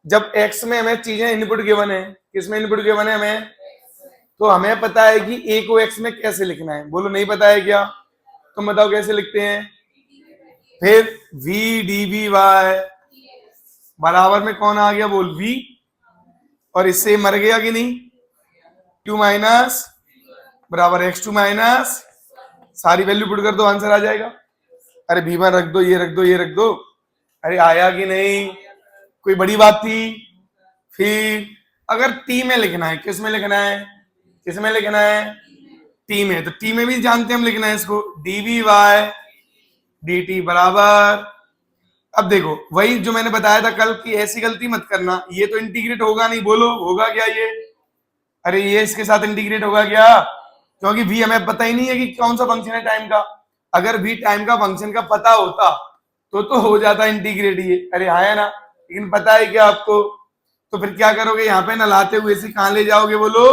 जब x में हमें चीजें इनपुट गिवन है, किसमें इनपुट गिवन है हमें, तो हमें पता है कि a को x में कैसे लिखना है। बोलो नहीं पता है क्या? तुम बताओ कैसे लिखते हैं। फिर v dv y बराबर में कौन आ गया, बोल v, और इससे मर गया कि नहीं, 2 माइनस बराबर x2 माइनस, सारी वैल्यू पुट कर दो आंसर आ जाएगा। अरे भीमा रख दो, ये रख दो, ये रख दो। अरे आया कि नहीं, कोई बड़ी बात थी। फिर अगर टी में लिखना है, किस में लिखना है, किस में लिखना है, टी में, तो टी में भी जानते हैं हम लिखना है इसको, डीवी वाई डी टी बराबर। अब देखो वही जो मैंने बताया था कल की, ऐसी गलती मत करना, ये तो इंटीग्रेट होगा नहीं, बोलो होगा क्या ये, अरे ये इसके साथ इंटीग्रेट होगा क्या, क्योंकि भी हमें पता ही नहीं है कि कौन सा फंक्शन है टाइम का। अगर भी टाइम का फंक्शन का पता होता तो हो जाता इंटीग्रेट ये, अरे हाँ है ना, लेकिन पता है क्या आपको, तो फिर क्या करोगे, यहाँ पे नलाते हुए से कहां ले जाओगे, बोलो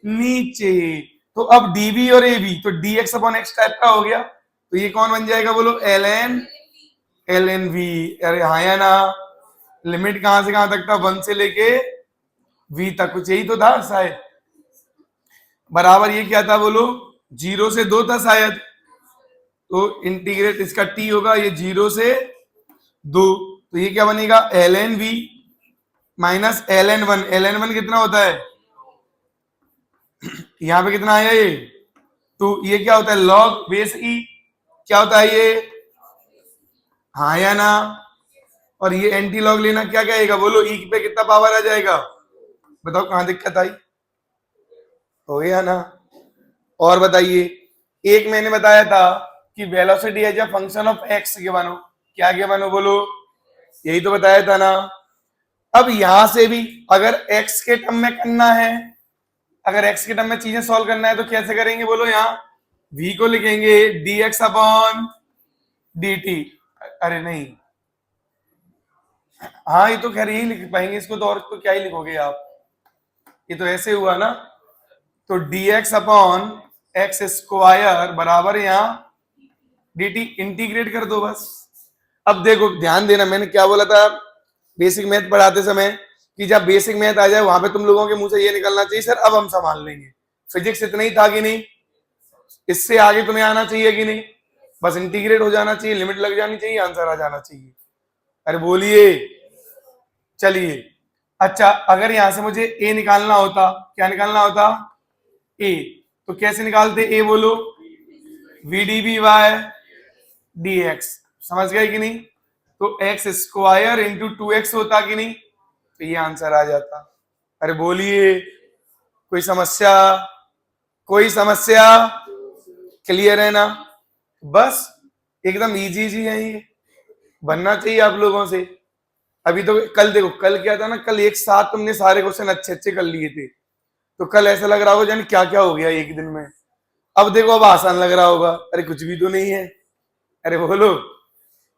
नीचे। तो अब डीवी और एवी तो dx अपॉन एक्स टाइप का हो गया, तो ये कौन बन जाएगा, बोलो एल एन वी। अरे हाँ या ना, लिमिट कहां से कहां तक था, 1 से लेके v तक, कुछ यही तो था शायद, बराबर ये क्या था, बोलो 0 से 2 था शायद, तो इंटीग्रेट इसका t होगा ये 0 से 2, तो ये क्या बनेगा, L N V minus L N one. L N one कितना होता है, यहां पे कितना आया ये, तो ये क्या होता है, लॉग बेस ई, क्या होता है ये, हाँ या ना, और ये एंटी लॉग लेना क्या कहेगा, बोलो ई पे कितना पावर आ जाएगा, बताओ कहां दिक्कत आई, हो गया ना। और बताइए, एक मैंने बताया था कि velocity as a function of X given हो, क्या गिवन हो, बोलो यही तो बताया था ना। अब यहां से भी अगर x के टर्म में करना है, अगर x के टर्म में चीजें सॉल्व करना है तो कैसे करेंगे, बोलो यहाँ v को लिखेंगे dx अपॉन dt। अरे नहीं, हाँ ये तो खैर यही लिख पाएंगे इसको, तो और तो क्या ही लिखोगे आप, ये तो ऐसे हुआ ना, तो dx अपॉन एक्स स्क्वायर बराबर यहाँ dt, इंटीग्रेट कर दो बस। अब देखो ध्यान देना, मैंने क्या बोला था बेसिक मैथ पढ़ाते समय, कि जब बेसिक मैथ आ जाए वहां पे तुम लोगों के मुंह से ये निकलना चाहिए, सर अब हम संभाल लेंगे, फिजिक्स इतना ही था कि नहीं, इससे आगे तुम्हें आना चाहिए कि नहीं, बस इंटीग्रेट हो जाना चाहिए, लिमिट लग जानी चाहिए, आंसर आ जाना चाहिए। अरे बोलिए, चलिए अच्छा, अगर यहां से मुझे ए निकालना होता, क्या निकालना होता, ए, तो कैसे निकालते ए, बोलो V D B Y D X, समझ गए कि नहीं, तो एक्स स्क्वायर इंटू 2x होता कि नहीं, तो ये आंसर आ जाता। अरे बोलिए, कोई समस्या, कोई समस्या, क्लियर है ना, बस एकदम इजी इजी है ये, बनना चाहिए आप लोगों से। अभी तो कल देखो, कल क्या था ना, कल एक साथ तुमने सारे क्वेश्चन अच्छे अच्छे कर लिए थे, तो कल ऐसा लग रहा होगा जाने क्या क्या हो गया एक दिन में, अब देखो अब आसान लग रहा होगा, अरे कुछ भी तो नहीं है। अरे बोलो,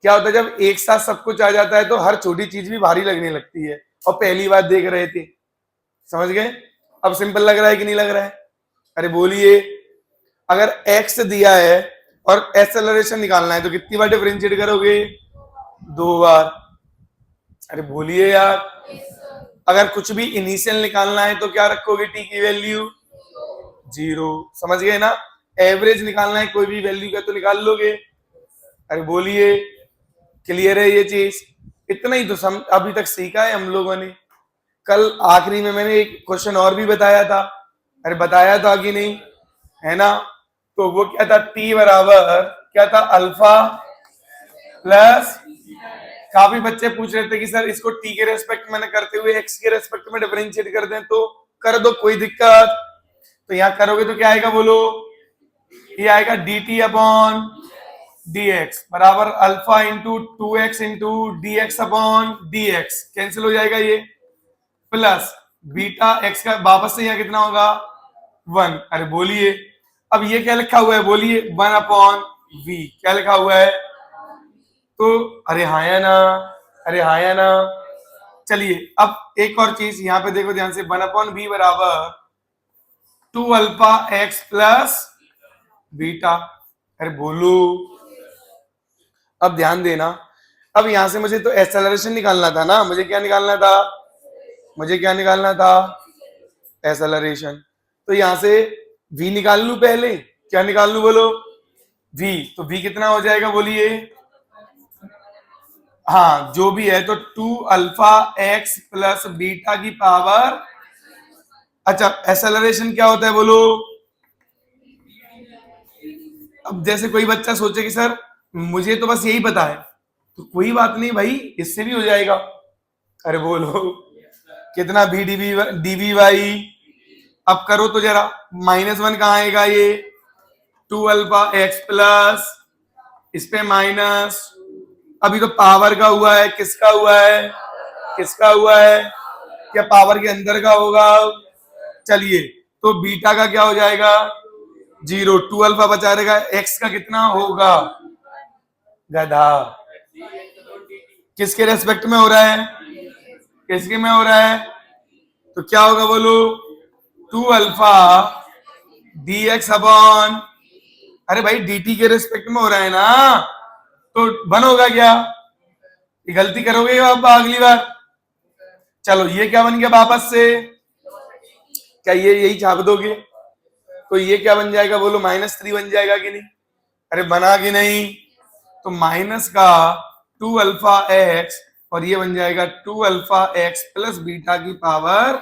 क्या होता है जब एक साथ सब कुछ आ जाता है तो हर छोटी चीज भी भारी लगने लगती है, और पहली बार देख रहे थे, समझ गए, अब सिंपल लग रहा है कि नहीं लग रहा है। अरे बोलिए, अगर x दिया है और एक्सेलरेशन निकालना है तो कितनी बार डिफरेंशिएट करोगे, 2 बार। अरे बोलिए यार, अगर कुछ भी इनिशियल निकालना है तो क्या रखोगे, t की वैल्यू 0, समझ गए ना, एवरेज निकालना है कोई भी वैल्यू का तो निकाल लोगे। अरे बोलिए, क्लियर है ये चीज, इतना ही तो अभी तक सीखा है हम लोगों ने। कल आखिरी में मैंने एक क्वेश्चन और भी बताया था, अरे बताया था कि नहीं, है ना, तो वो क्या था, t बराबर क्या था, अल्फा प्लस, काफी बच्चे पूछ रहे थे कि सर इसको t के रेस्पेक्ट में करते हुए x के रेस्पेक्ट में डिफरेंशिएट कर दें, तो कर दो कोई दिक्कत, तो यहाँ करोगे तो क्या आएगा, बोलो ये आएगा dt अपॉन dx बराबर alpha into 2x into dx upon dx, cancel हो जाएगा ये, प्लस बीटा x का वापस से यहाँ कितना होगा 1। अरे बोलिए, अब ये क्या लिखा हुआ है, बोलिए 1 अपॉन v, क्या लिखा हुआ है, तो अरे हाँ या ना, अरे हाँ या ना। चलिए अब एक और चीज यहाँ पे देखो ध्यान से, 1 अपॉन v बराबर 2 अल्फा x प्लस बीटा। अरे बोलो, अब ध्यान देना, अब यहां से मुझे तो एक्सेलरेशन निकालना था ना, मुझे क्या निकालना था, मुझे क्या निकालना था, एक्सेलरेशन। तो यहां से v निकाल लू, पहले क्या निकाल लू बोलो, v। तो v कितना हो जाएगा बोलिए, हाँ जो भी है, तो 2 अल्फा एक्स प्लस बीटा की पावर, अच्छा एक्सेलरेशन क्या होता है बोलो। अब जैसे कोई बच्चा सोचे कि सर मुझे तो बस यही पता है, तो कोई बात नहीं भाई, इससे भी हो जाएगा। अरे बोलो कितना भी डीवी वाई, अब करो तो जरा, -1 कहाँ आएगा ये, 2 अल्फा एक्स प्लस, इस पे माइनस, अभी तो पावर का हुआ है, किसका हुआ है, किसका हुआ है, क्या पावर के अंदर का होगा। चलिए तो बीटा का क्या हो जाएगा, 0, 2 अल्फा बचा रहेगा, एक्स का कितना होगा, गधा, किसके रेस्पेक्ट में हो रहा है, किसके में हो रहा है, तो क्या होगा बोलो, 2 अल्फा डी एक्स अपॉन, अरे भाई dt के रेस्पेक्ट में हो रहा है ना, तो 1 होगा क्या, ये गलती करोगे आप अगली बार। चलो ये क्या बन गया वापस से, क्या ये यही छाप दोगे, तो ये क्या बन जाएगा बोलो, -3 बन जाएगा कि नहीं, अरे बना कि नहीं, तो माइनस का 2 अल्फा एक्स और ये बन जाएगा 2 अल्फा एक्स प्लस बीटा की पावर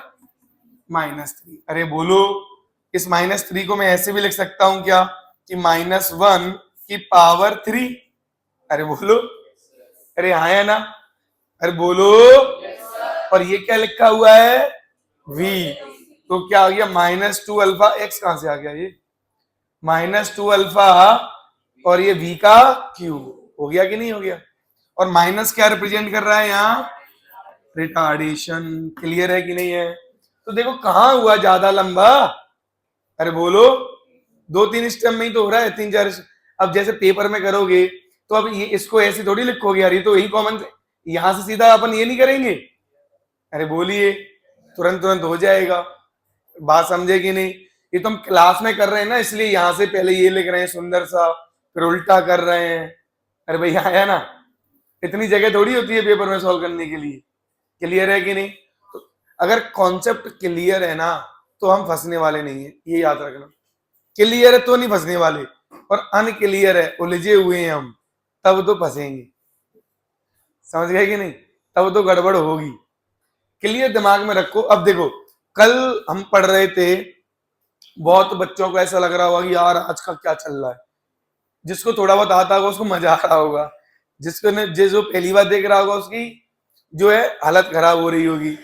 -3। अरे बोलो इस -3 को मैं ऐसे भी लिख सकता हूं क्या, कि -1 की पावर 3। अरे बोलो, अरे हाँ है ना, अरे बोलो, और ये क्या लिखा हुआ है, v, तो क्या आ गया, -2 अल्फा एक्स कहां से आ गया, ये -2 अल्फा और ये v का क्यूब हो गया कि नहीं हो गया, और माइनस क्या रिप्रेजेंट कर रहा है यहाँ, रिटार्डेशन। क्लियर है कि नहीं है, तो देखो कहां हुआ ज्यादा लंबा, अरे बोलो 2-3 स्टेप में ही तो हो रहा है, 3-4। अब जैसे पेपर में करोगे तो अब ये इसको ऐसे थोड़ी लिखोगे यार, ये तो यही कॉमन, यहां से सीधा अपन ये नहीं करेंगे, अरे बोलिए तुरंत तुरंत हो जाएगा, बात समझे कि नहीं, ये तो हम क्लास में कर रहे हैं ना, इसलिए यहां से पहले ये लिख रहे हैं सुंदर सा, फिर उल्टा कर रहे हैं। अरे भाई आया ना, इतनी जगह थोड़ी होती है पेपर में सॉल्व करने के लिए। क्लियर है कि नहीं, तो अगर कॉन्सेप्ट क्लियर है ना तो हम फंसने वाले नहीं है, ये याद रखना। क्लियर है तो नहीं फंसने वाले, और अनक्लियर है, उलझे हुए हैं हम, तब तो फंसेंगे। समझ गए कि नहीं, तब तो गड़बड़ होगी। क्लियर दिमाग में रखो। अब देखो कल हम पढ़ रहे थे, बहुत बच्चों को ऐसा लग रहा होगा कि यार आज का क्या चल रहा है, जिसको थोड़ा बहुत आता होगा उसको मजा आ रहा होगा, जिसको ने जो पहली बार देख रहा होगा उसकी जो है हालत खराब हो रही होगी।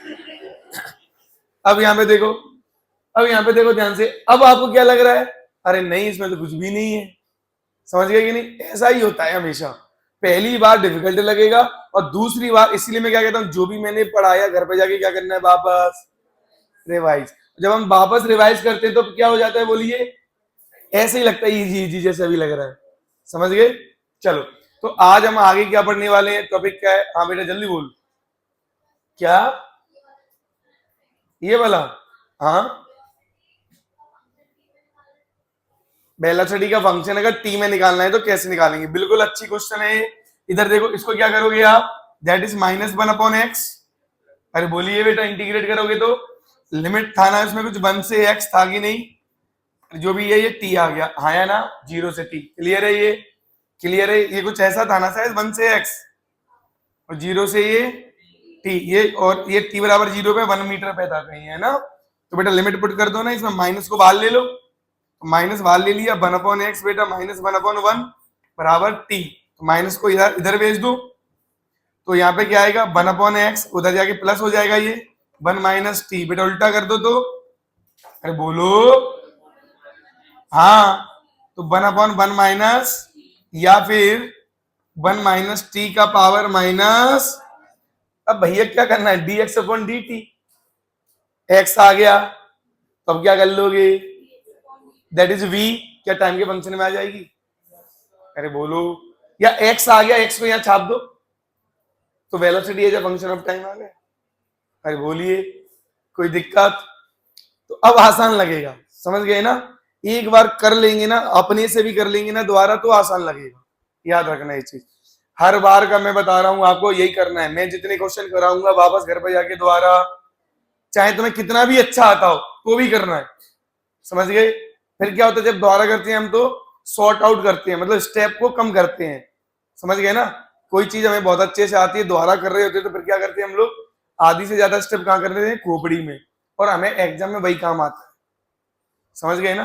अब यहाँ पे देखो, अब यहाँ पे देखो ध्यान से, अब आपको क्या लग रहा है, अरे नहीं इसमें तो कुछ भी नहीं है। समझ गए कि नहीं, ऐसा ही होता है हमेशा, पहली बार डिफिकल्ट लगेगा और दूसरी बार, इसलिए मैं क्या कहता हूँ, जो भी मैंने पढ़ाया घर पे जाके क्या करना है, वापस रिवाइज। जब हम वापस रिवाइज करते हैं तो क्या हो जाता है बोलिए, ऐसे ही लगता है इजी इजी जैसे अभी लग रहा है। समझ गए, चलो तो आज हम आगे क्या पढ़ने वाले हैं, टॉपिक क्या है, हाँ बेटा जल्दी बोल, क्या ये वाला, हाँ वेलोसिटी का फंक्शन अगर टी में निकालना है तो कैसे निकालेंगे, बिल्कुल अच्छी क्वेश्चन है। इधर देखो इसको क्या करोगे आप, दैट इज -1/x। अरे बोलिए बेटा, इंटीग्रेट करोगे तो लिमिट था ना इसमें कुछ 1 से x था कि नहीं, जो भी है ये t आ गया, हाँ या ना, 0 से t। क्लियर है, ये क्लियर है, ये कुछ ऐसा था ना शायद 1 से x और 0 से ये t, ये और ये t बराबर 0 पे 1 मीटर पे था कहीं, है ना। तो बेटा लिमिट पुट कर दो ना, इसमें माइनस को बाहर ले लो, तो माइनस बाहर ले लिया, 1/x बेटा -1/1 बराबर t, तो माइनस को इधर इधर भेज दो, तो यहाँ पे क्या आएगा 1/x, उधर जाके प्लस हो जाएगा ये 1 - t, बेटा उल्टा कर दो तो, अरे बोलो, हाँ तो 1/1 माइनस, या फिर 1 - t का पावर माइनस, अब भैया क्या करना है, dx/dt, x आ गया, तो अब क्या कर लोगे, दैट इज v, क्या टाइम के फंक्शन में आ जाएगी, अरे बोलो, या x आ गया, x को यहां छाप दो, तो velocity as a function of time आ गया। अरे बोलिए कोई दिक्कत, तो अब आसान लगेगा, समझ गए ना, एक बार कर लेंगे ना, अपने से भी कर लेंगे ना दोबारा तो आसान लगेगा, याद रखना ये चीज। हर बार का मैं बता रहा हूं आपको यही करना है। मैं जितने क्वेश्चन कराऊंगा वापस घर पे जाके दोबारा, चाहे तुम्हें कितना भी अच्छा आता हो तो भी करना है, समझ गए। फिर क्या होता है जब दोबारा करते हैं हम तो सॉर्ट आउट करते हैं, मतलब स्टेप को कम करते हैं, समझ गए ना। कोई चीज हमें बहुत अच्छे से आती है, दोबारा कर रहे होते हैं तो फिर क्या करते हैं हम लोग, आधी से ज्यादा स्टेप कहाँ कर देते हैं, खोपड़ी में, और हमें एग्जाम में वही काम आता है, समझ गए ना।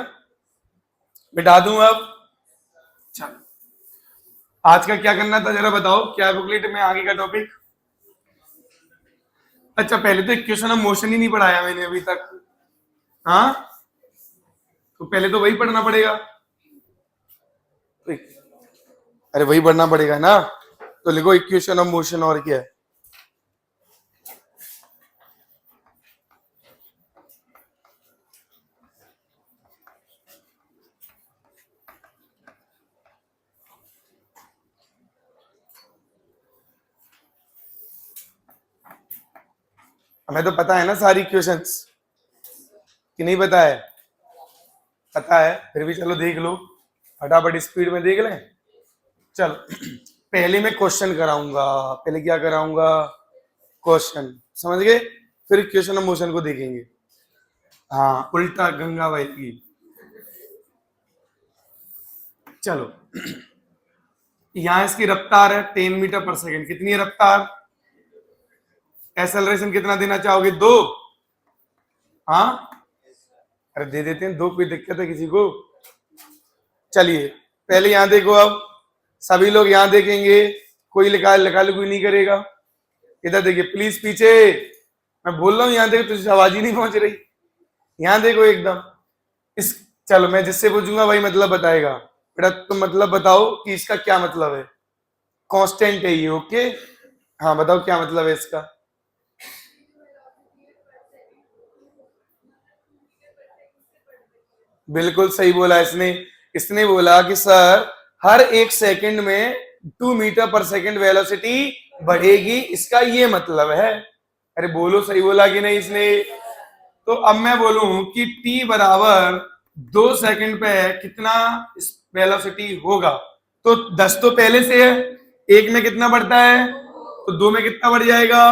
बिठा दूं अब, चलो आज का क्या करना था जरा बताओ, क्या बुकलेट में आगे का टॉपिक। अच्छा पहले तो इक्वेशन ऑफ मोशन ही नहीं पढ़ाया मैंने अभी तक, हाँ तो पहले तो वही पढ़ना पड़ेगा। अरे वही पढ़ना पड़ेगा ना, तो लिखो इक्वेशन ऑफ मोशन, और क्या है। हमें तो पता है ना सारी इक्वेशंस, कि नहीं पता है, पता है फिर भी चलो देख लो, फटाफट स्पीड में देख लें। चलो पहले मैं क्वेश्चन कराऊंगा, पहले क्या कराऊंगा, क्वेश्चन, समझ गए, फिर इक्वेशन ऑफ मोशन को देखेंगे। हाँ उल्टा गंगा बहेगी। चलो यहां इसकी रफ्तार है 10 मीटर पर सेकंड, कितनी है रफ्तार, एक्सेलरेशन कितना देना चाहोगे, 2, हाँ अरे दे देते हैं 2, कोई दिक्कत है किसी को। चलिए पहले यहां देखो, अब सभी लोग यहां देखेंगे, कोई लिखा कोई नहीं करेगा। इधर देखिए प्लीज, पीछे मैं बोल रहा हूँ, यहां देखो, तुझे आवाज ही नहीं पहुंच रही, यहां देखो एकदम। इस, चलो मैं जिससे पूछूंगा वही मतलब बताएगा, बेटा तुम मतलब बताओ कि इसका क्या मतलब है। कांस्टेंट है ये, ओके, हाँ बताओ क्या मतलब है इसका। बिल्कुल सही बोला इसने, इसने बोला कि सर हर 1 सेकंड में 2 मीटर पर सेकंड वेलोसिटी बढ़ेगी, इसका ये मतलब है। अरे बोलो सही बोला कि नहीं इसने। तो अब मैं बोलूं कि t बराबर 2 सेकंड पे कितना वेलोसिटी होगा, तो 10 तो पहले से है, 1 में कितना बढ़ता है, तो 2 में कितना बढ़ जाएगा,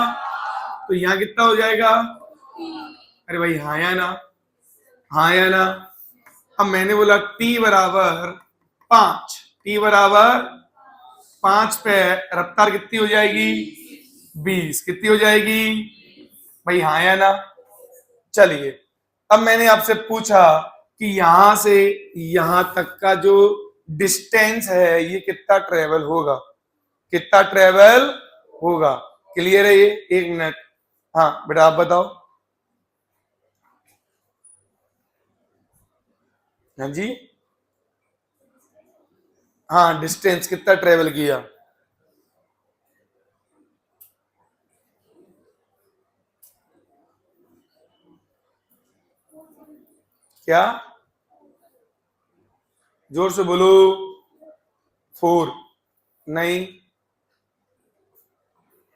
तो यहां कितना हो जाएगा। अरे भाई हाँ या ना, हाँ या ना। अब मैंने बोला t बराबर 5, t बराबर 5 पे रफ्तार कितनी हो जाएगी, 20, कितनी हो जाएगी, भाई हाँ या ना। चलिए अब मैंने आपसे पूछा कि यहां से यहां तक का जो डिस्टेंस है ये कितना ट्रेवल होगा, कितना ट्रेवल होगा, क्लियर है ये, 1 मिनट, हाँ बेटा आप बताओ। हाँ जी, हाँ डिस्टेंस कितना ट्रेवल किया, क्या, जोर से बोलो, 4, नहीं,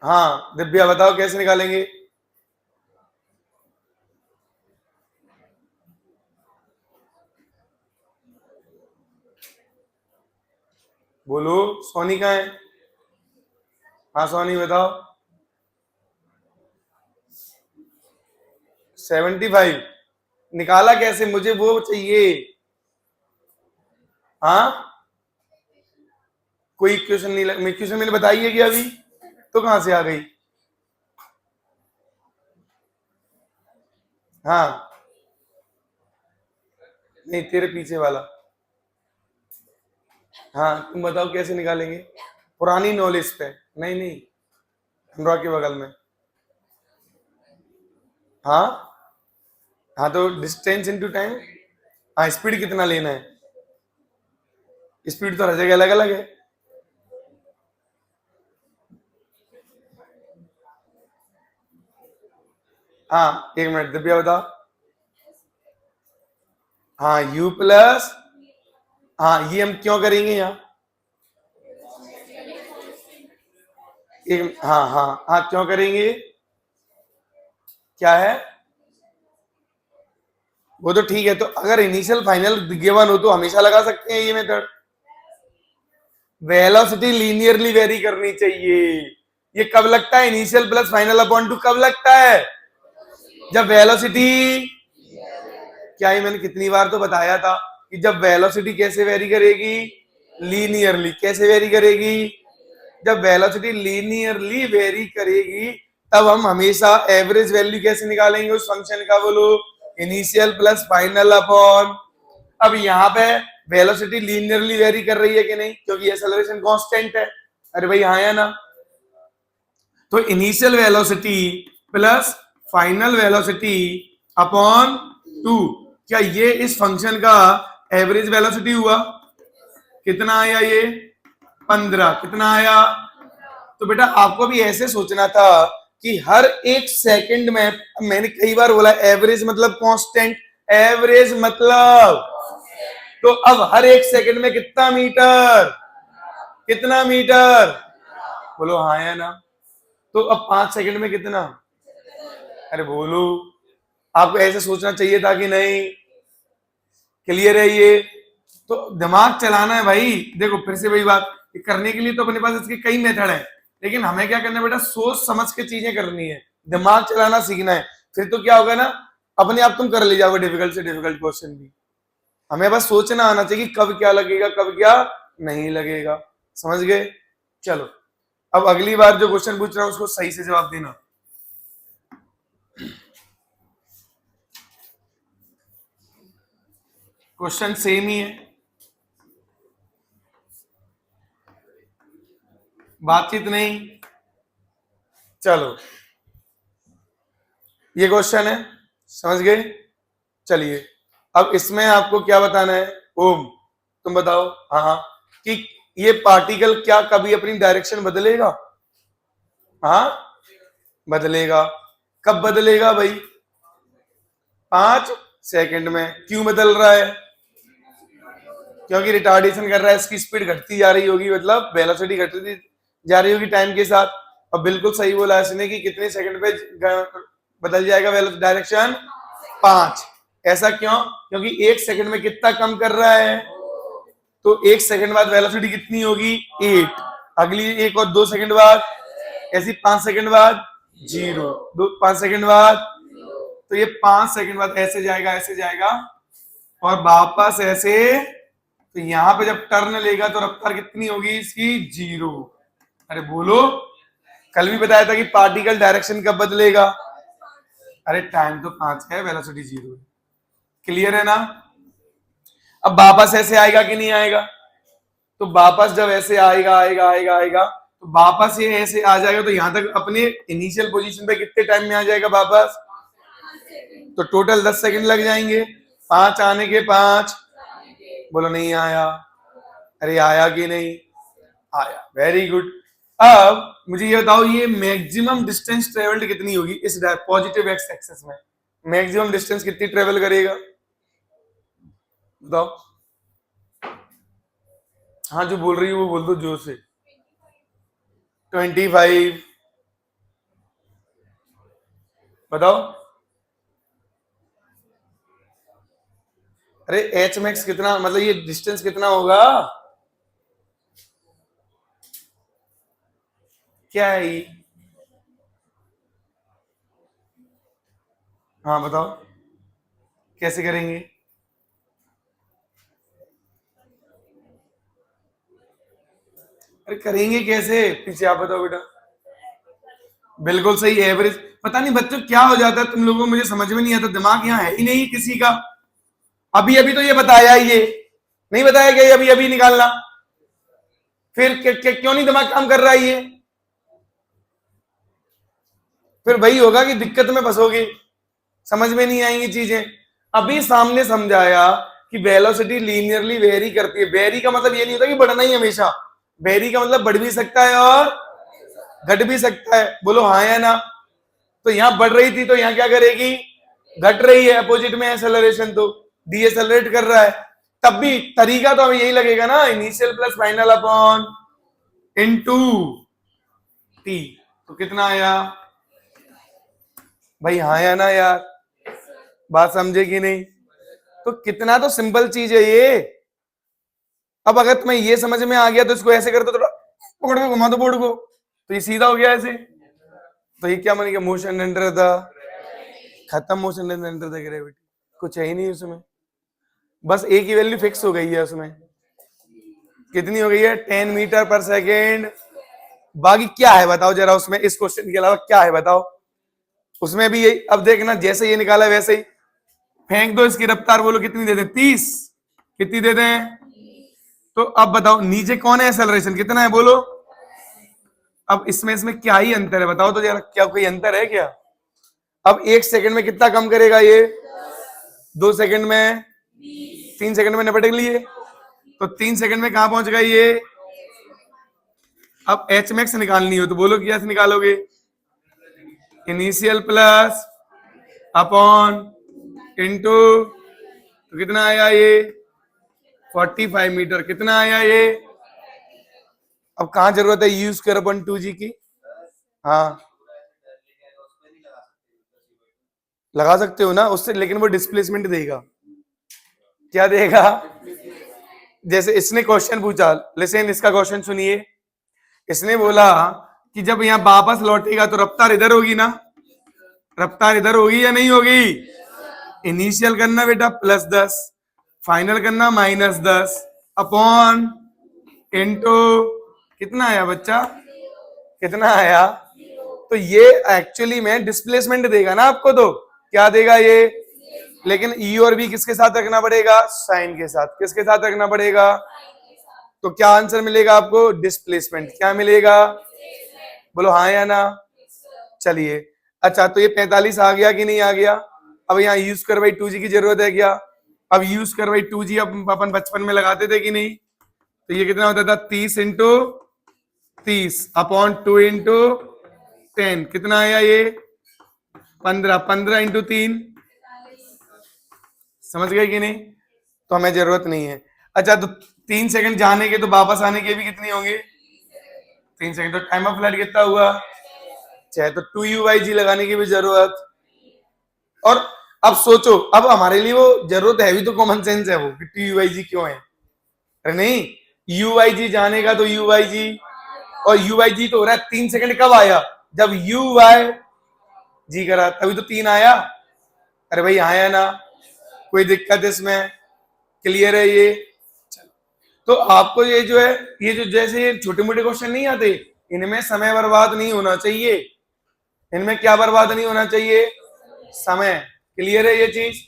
हाँ दिव्या बताओ कैसे निकालेंगे। बोलो, सोनी कहाँ है, हाँ सोनी बताओ। 75 निकाला कैसे, मुझे वो चाहिए। हाँ कोई इक्वेशन नहीं, इक्वेशन मैंने बताई है कि अभी, तो कहां से आ गई। हाँ नहीं तेरे पीछे वाला, हाँ तुम बताओ कैसे निकालेंगे, पुरानी नॉलेज पे, नहीं नहीं अनुराग के बगल में। हाँ हाँ तो डिस्टेंस इनटू टाइम, हाँ स्पीड कितना लेना है, स्पीड तो हर जगह अलग अलग है। हाँ 1 मिनट दिव्या बताओ। हाँ u प्लस, हाँ ये हम क्यों करेंगे यहाँ, एक, हाँ हाँ हाँ क्यों करेंगे, क्या है, वो तो ठीक है, तो अगर इनिशियल फाइनल गिवन हो तो हमेशा लगा सकते हैं ये मेथड। वेलोसिटी लीनियरली वेरी करनी चाहिए। ये कब लगता है? Initial plus final upon two कब लगता है? जब वेलोसिटी, क्या ही मैंने कितनी बार तो बताया था कि जब वेलोसिटी कैसे वेरी करेगी? लीनियरली। कैसे वेरी करेगी? जब वेलोसिटी लीनियरली वेरी करेगी तब हम हमेशा एवरेज वैल्यू कैसे निकालेंगे उस फंक्शन का? बोलो, इनिशियल प्लस फाइनल अपॉन। अब यहाँ पे वेलोसिटी लीनियरली वेरी कर रही है कि नहीं? क्योंकि एक्सेलरेशन कांस्टेंट है। अरे भाई हाँ या ना? तो initial velocity plus final velocity upon 2, क्या ये इस फंक्शन का एवरेज वेलोसिटी हुआ? कितना आया ये? 15। कितना आया? तो बेटा आपको भी ऐसे सोचना था कि हर एक सेकंड में, मैंने कई बार बोला एवरेज मतलब कांस्टेंट, एवरेज मतलब, तो अब हर एक सेकंड में कितना मीटर? कितना मीटर? बोलो हाँ या ना? तो अब 5 सेकंड में कितना? अरे बोलो, आपको ऐसे सोचना चाहिए था कि नहीं? क्लियर है ये? तो दिमाग चलाना है भाई। देखो फिर से वही बात, करने के लिए तो अपने पास इसके कई मेथड है, लेकिन हमें क्या करना है बेटा? सोच समझ के चीजें करनी है, दिमाग चलाना सीखना है। फिर तो क्या होगा ना, अपने आप तुम कर ले जाओगे डिफिकल्ट से डिफिकल्ट क्वेश्चन भी। हमें बस सोचना आना चाहिए कि कब क्या लगेगा, कब क्या नहीं लगेगा। समझ गए? चलो, अब अगली बार जो क्वेश्चन पूछ रहा हूं उसको सही से जवाब देना। क्वेश्चन सेम ही है, बातचीत नहीं। चलो, ये क्वेश्चन है, समझ गए? चलिए, अब इसमें आपको क्या बताना है? ओम, तुम बताओ। हाँ हाँ, कि ये पार्टिकल क्या कभी अपनी डायरेक्शन बदलेगा? हाँ बदलेगा। कब बदलेगा भाई? 5 सेकंड में। क्यों बदल रहा है? क्योंकि रिटार्डेशन कर रहा है, इसकी स्पीड घटती जा रही होगी, मतलब वेलोसिटी घटती जा रही होगी टाइम के साथ। और बिल्कुल सही बोला इसने कि कितने सेकंड पे बदल जाएगा डायरेक्शन? 5। ऐसा क्यों? क्योंकि 1 सेकंड में कितना कम कर रहा है, तो 1 सेकंड बाद वेलोसिटी कितनी होगी? 8। अगली 1 और 2 सेकंड बाद, ऐसी 5 सेकंड बाद 0, 5 सेकंड बाद, तो ये 5 सेकंड बाद ऐसे जाएगा, ऐसे जाएगा और वापस ऐसे। तो यहां पे जब टर्न लेगा तो रफ्तार कितनी होगी इसकी? 0। अरे बोलो, कल भी बताया था कि पार्टिकल डायरेक्शन कब बदलेगा? अरे टाइम तो 5 है, वेलोसिटी 0 है। क्लियर है ना? अब वापस ऐसे आएगा कि नहीं आएगा? तो वापस जब ऐसे आएगा आएगा आएगा आएगा, तो वापस ये ऐसे आ जाएगा, तो यहां तक अपने इनिशियल पोजीशन पे कितने टाइम में आ जाएगा वापस? तो टोटल 10 सेकंड लग जाएंगे। 5 आने के 5। बोलो नहीं आया? अरे आया कि नहीं आया? Very good. अब मुझे ये बताओ, ये मैक्सिमम डिस्टेंस ट्रेवल्ड कितनी होगी इस पॉजिटिव एक्स एक्सेस में? मैक्सिमम डिस्टेंस कितनी ट्रेवल करेगा बताओ? हाँ जो बोल रही है वो बोल दो जोर से। 25। बताओ। अरे एच मैक्स कितना, मतलब ये डिस्टेंस कितना होगा? क्या है ये? हाँ बताओ, कैसे करेंगे? अरे करेंगे कैसे, पीछे आप बताओ बेटा। बिल्कुल सही, एवरेज। पता नहीं बच्चों क्या हो जाता है तुम लोगों को, मुझे समझ में नहीं आता, दिमाग यहाँ है ही नहीं किसी का। अभी अभी तो ये बताया, ये नहीं बताया गया, अभी अभी निकालना। फिर क्यों नहीं दिमाग काम कर रहा है ये? फिर वही होगा कि दिक्कत में फंसोगे, समझ में नहीं आएंगी चीजें। अभी सामने समझाया कि वेलोसिटी लीनियरली वेरी करती है। वेरी का मतलब ये नहीं होता कि बढ़ना ही हमेशा, वेरी का मतलब बढ़ भी सकता है और घट भी सकता है। बोलो हाँ या ना? तो यहां बढ़ रही थी तो यहां क्या करेगी? घट रही है, अपोजिट में एक्सेलरेशन तो डीएसेलरेट कर रहा है। तब भी तरीका तो हमें यही लगेगा ना, initial plus final upon into T. तो कितना आया भाई? हाँ या ना यार? बात समझे कि नहीं? तो कितना तो सिंपल चीज है ये। अब अगर तुम्हें ये समझ में आ गया तो इसको ऐसे कर दो, थोड़ा पकड़ के घुमा दो बोर्ड को, तो ये सीधा हो गया ऐसे। तो ये क्या बनेगा, मोशन अंडर द, खत्म मोशन अंडर द ग्रेविटी, कुछ है ही नहीं उसमें, बस एक ही वैल्यू फिक्स हो गई है उसमें। कितनी हो गई है, 10 मीटर पर सेकेंड। बाकी क्या है बताओ जरा, उसमें इस क्वेश्चन के अलावा क्या है बताओ। उसमें भी यही, अब देखना जैसे ये निकाला वैसे ही फेंक दो। इसकी रफ्तार बोलो कितनी दे दें, 30। कितनी दे दें, तो अब बताओ नीचे कौन है, एक्सेलरेशन कितना है बोलो। अब इसमें क्या ही अंतर है बताओ तो जरा, क्या कोई अंतर है क्या। अब 1 सेकंड में कितना कम करेगा ये, 2 सेकंड में, 3 सेकंड में निपट लिए, तो 3 सेकंड में कहां पहुंच गए ये। अब एच मैक्स निकालनी हो तो बोलो क्या निकालोगे, इनिशियल प्लस अपॉन इनटू, तो कितना आया ये 45 मीटर, कितना आया ये। अब कहां जरूरत है यूज कर अपन 2G की, हाँ लगा सकते हो ना उससे, लेकिन वो डिस्प्लेसमेंट देगा, क्या देगा। जैसे इसने क्वेश्चन पूछा, लेकिन इसका क्वेश्चन सुनिए, इसने बोला कि जब यहां वापस लौटेगा तो रफ्तार इधर होगी ना, रफ्तार इधर होगी या नहीं होगी। इनिशियल करना बेटा +10, फाइनल करना -10 अपॉन इनटू, कितना आया बच्चा, कितना आया। तो ये एक्चुअली में डिस्प्लेसमेंट देगा ना आपको, तो क्या देगा ये, लेकिन ई और बी किसके साथ रखना पड़ेगा, साइन के साथ, किसके साथ रखना पड़ेगा। तो क्या आंसर मिलेगा आपको, डिस्प्लेसमेंट, क्या मिलेगा बोलो हाँ या ना। चलिए अच्छा, तो ये 45 आ गया कि नहीं आ गया। अब यहाँ यूज कर भाई 2G की जरूरत है क्या, अब यूज कर भाई 2G अपन बचपन में लगाते थे कि नहीं। तो ये कितना होता था, 30 इंटू 30 अपॉन 2 इंटू 10, कितना आया ये 15, 15 इंटू 3, समझ गए कि नहीं। तो हमें जरूरत नहीं है। अच्छा तो 3 सेकंड जाने के तो वापस आने के भी कितनी होंगे, 3 सेकंड, तो टाइम ऑफ फ्लाइट कितना हुआ, चाहे तो 2u/g लगाने की भी जरूरत। और अब सोचो, अब हमारे लिए वो जरूरत है भी तो कॉमन सेंस है वो कि 2u/g क्यों है, अरे नहीं u/g जाने का तो u/g, और u/g तो हो रहा है 3 सेकंड कब आया, जब u/g करा तभी तो 3 आया। अरे भाई आया ना, कोई दिक्कत इसमें, क्लियर है ये। तो आपको ये जो है, ये जो जैसे ये छोटे मोटे क्वेश्चन नहीं आते, इनमें समय बर्बाद नहीं होना चाहिए, इनमें क्या बर्बाद नहीं होना चाहिए, समय। क्लियर है ये चीज।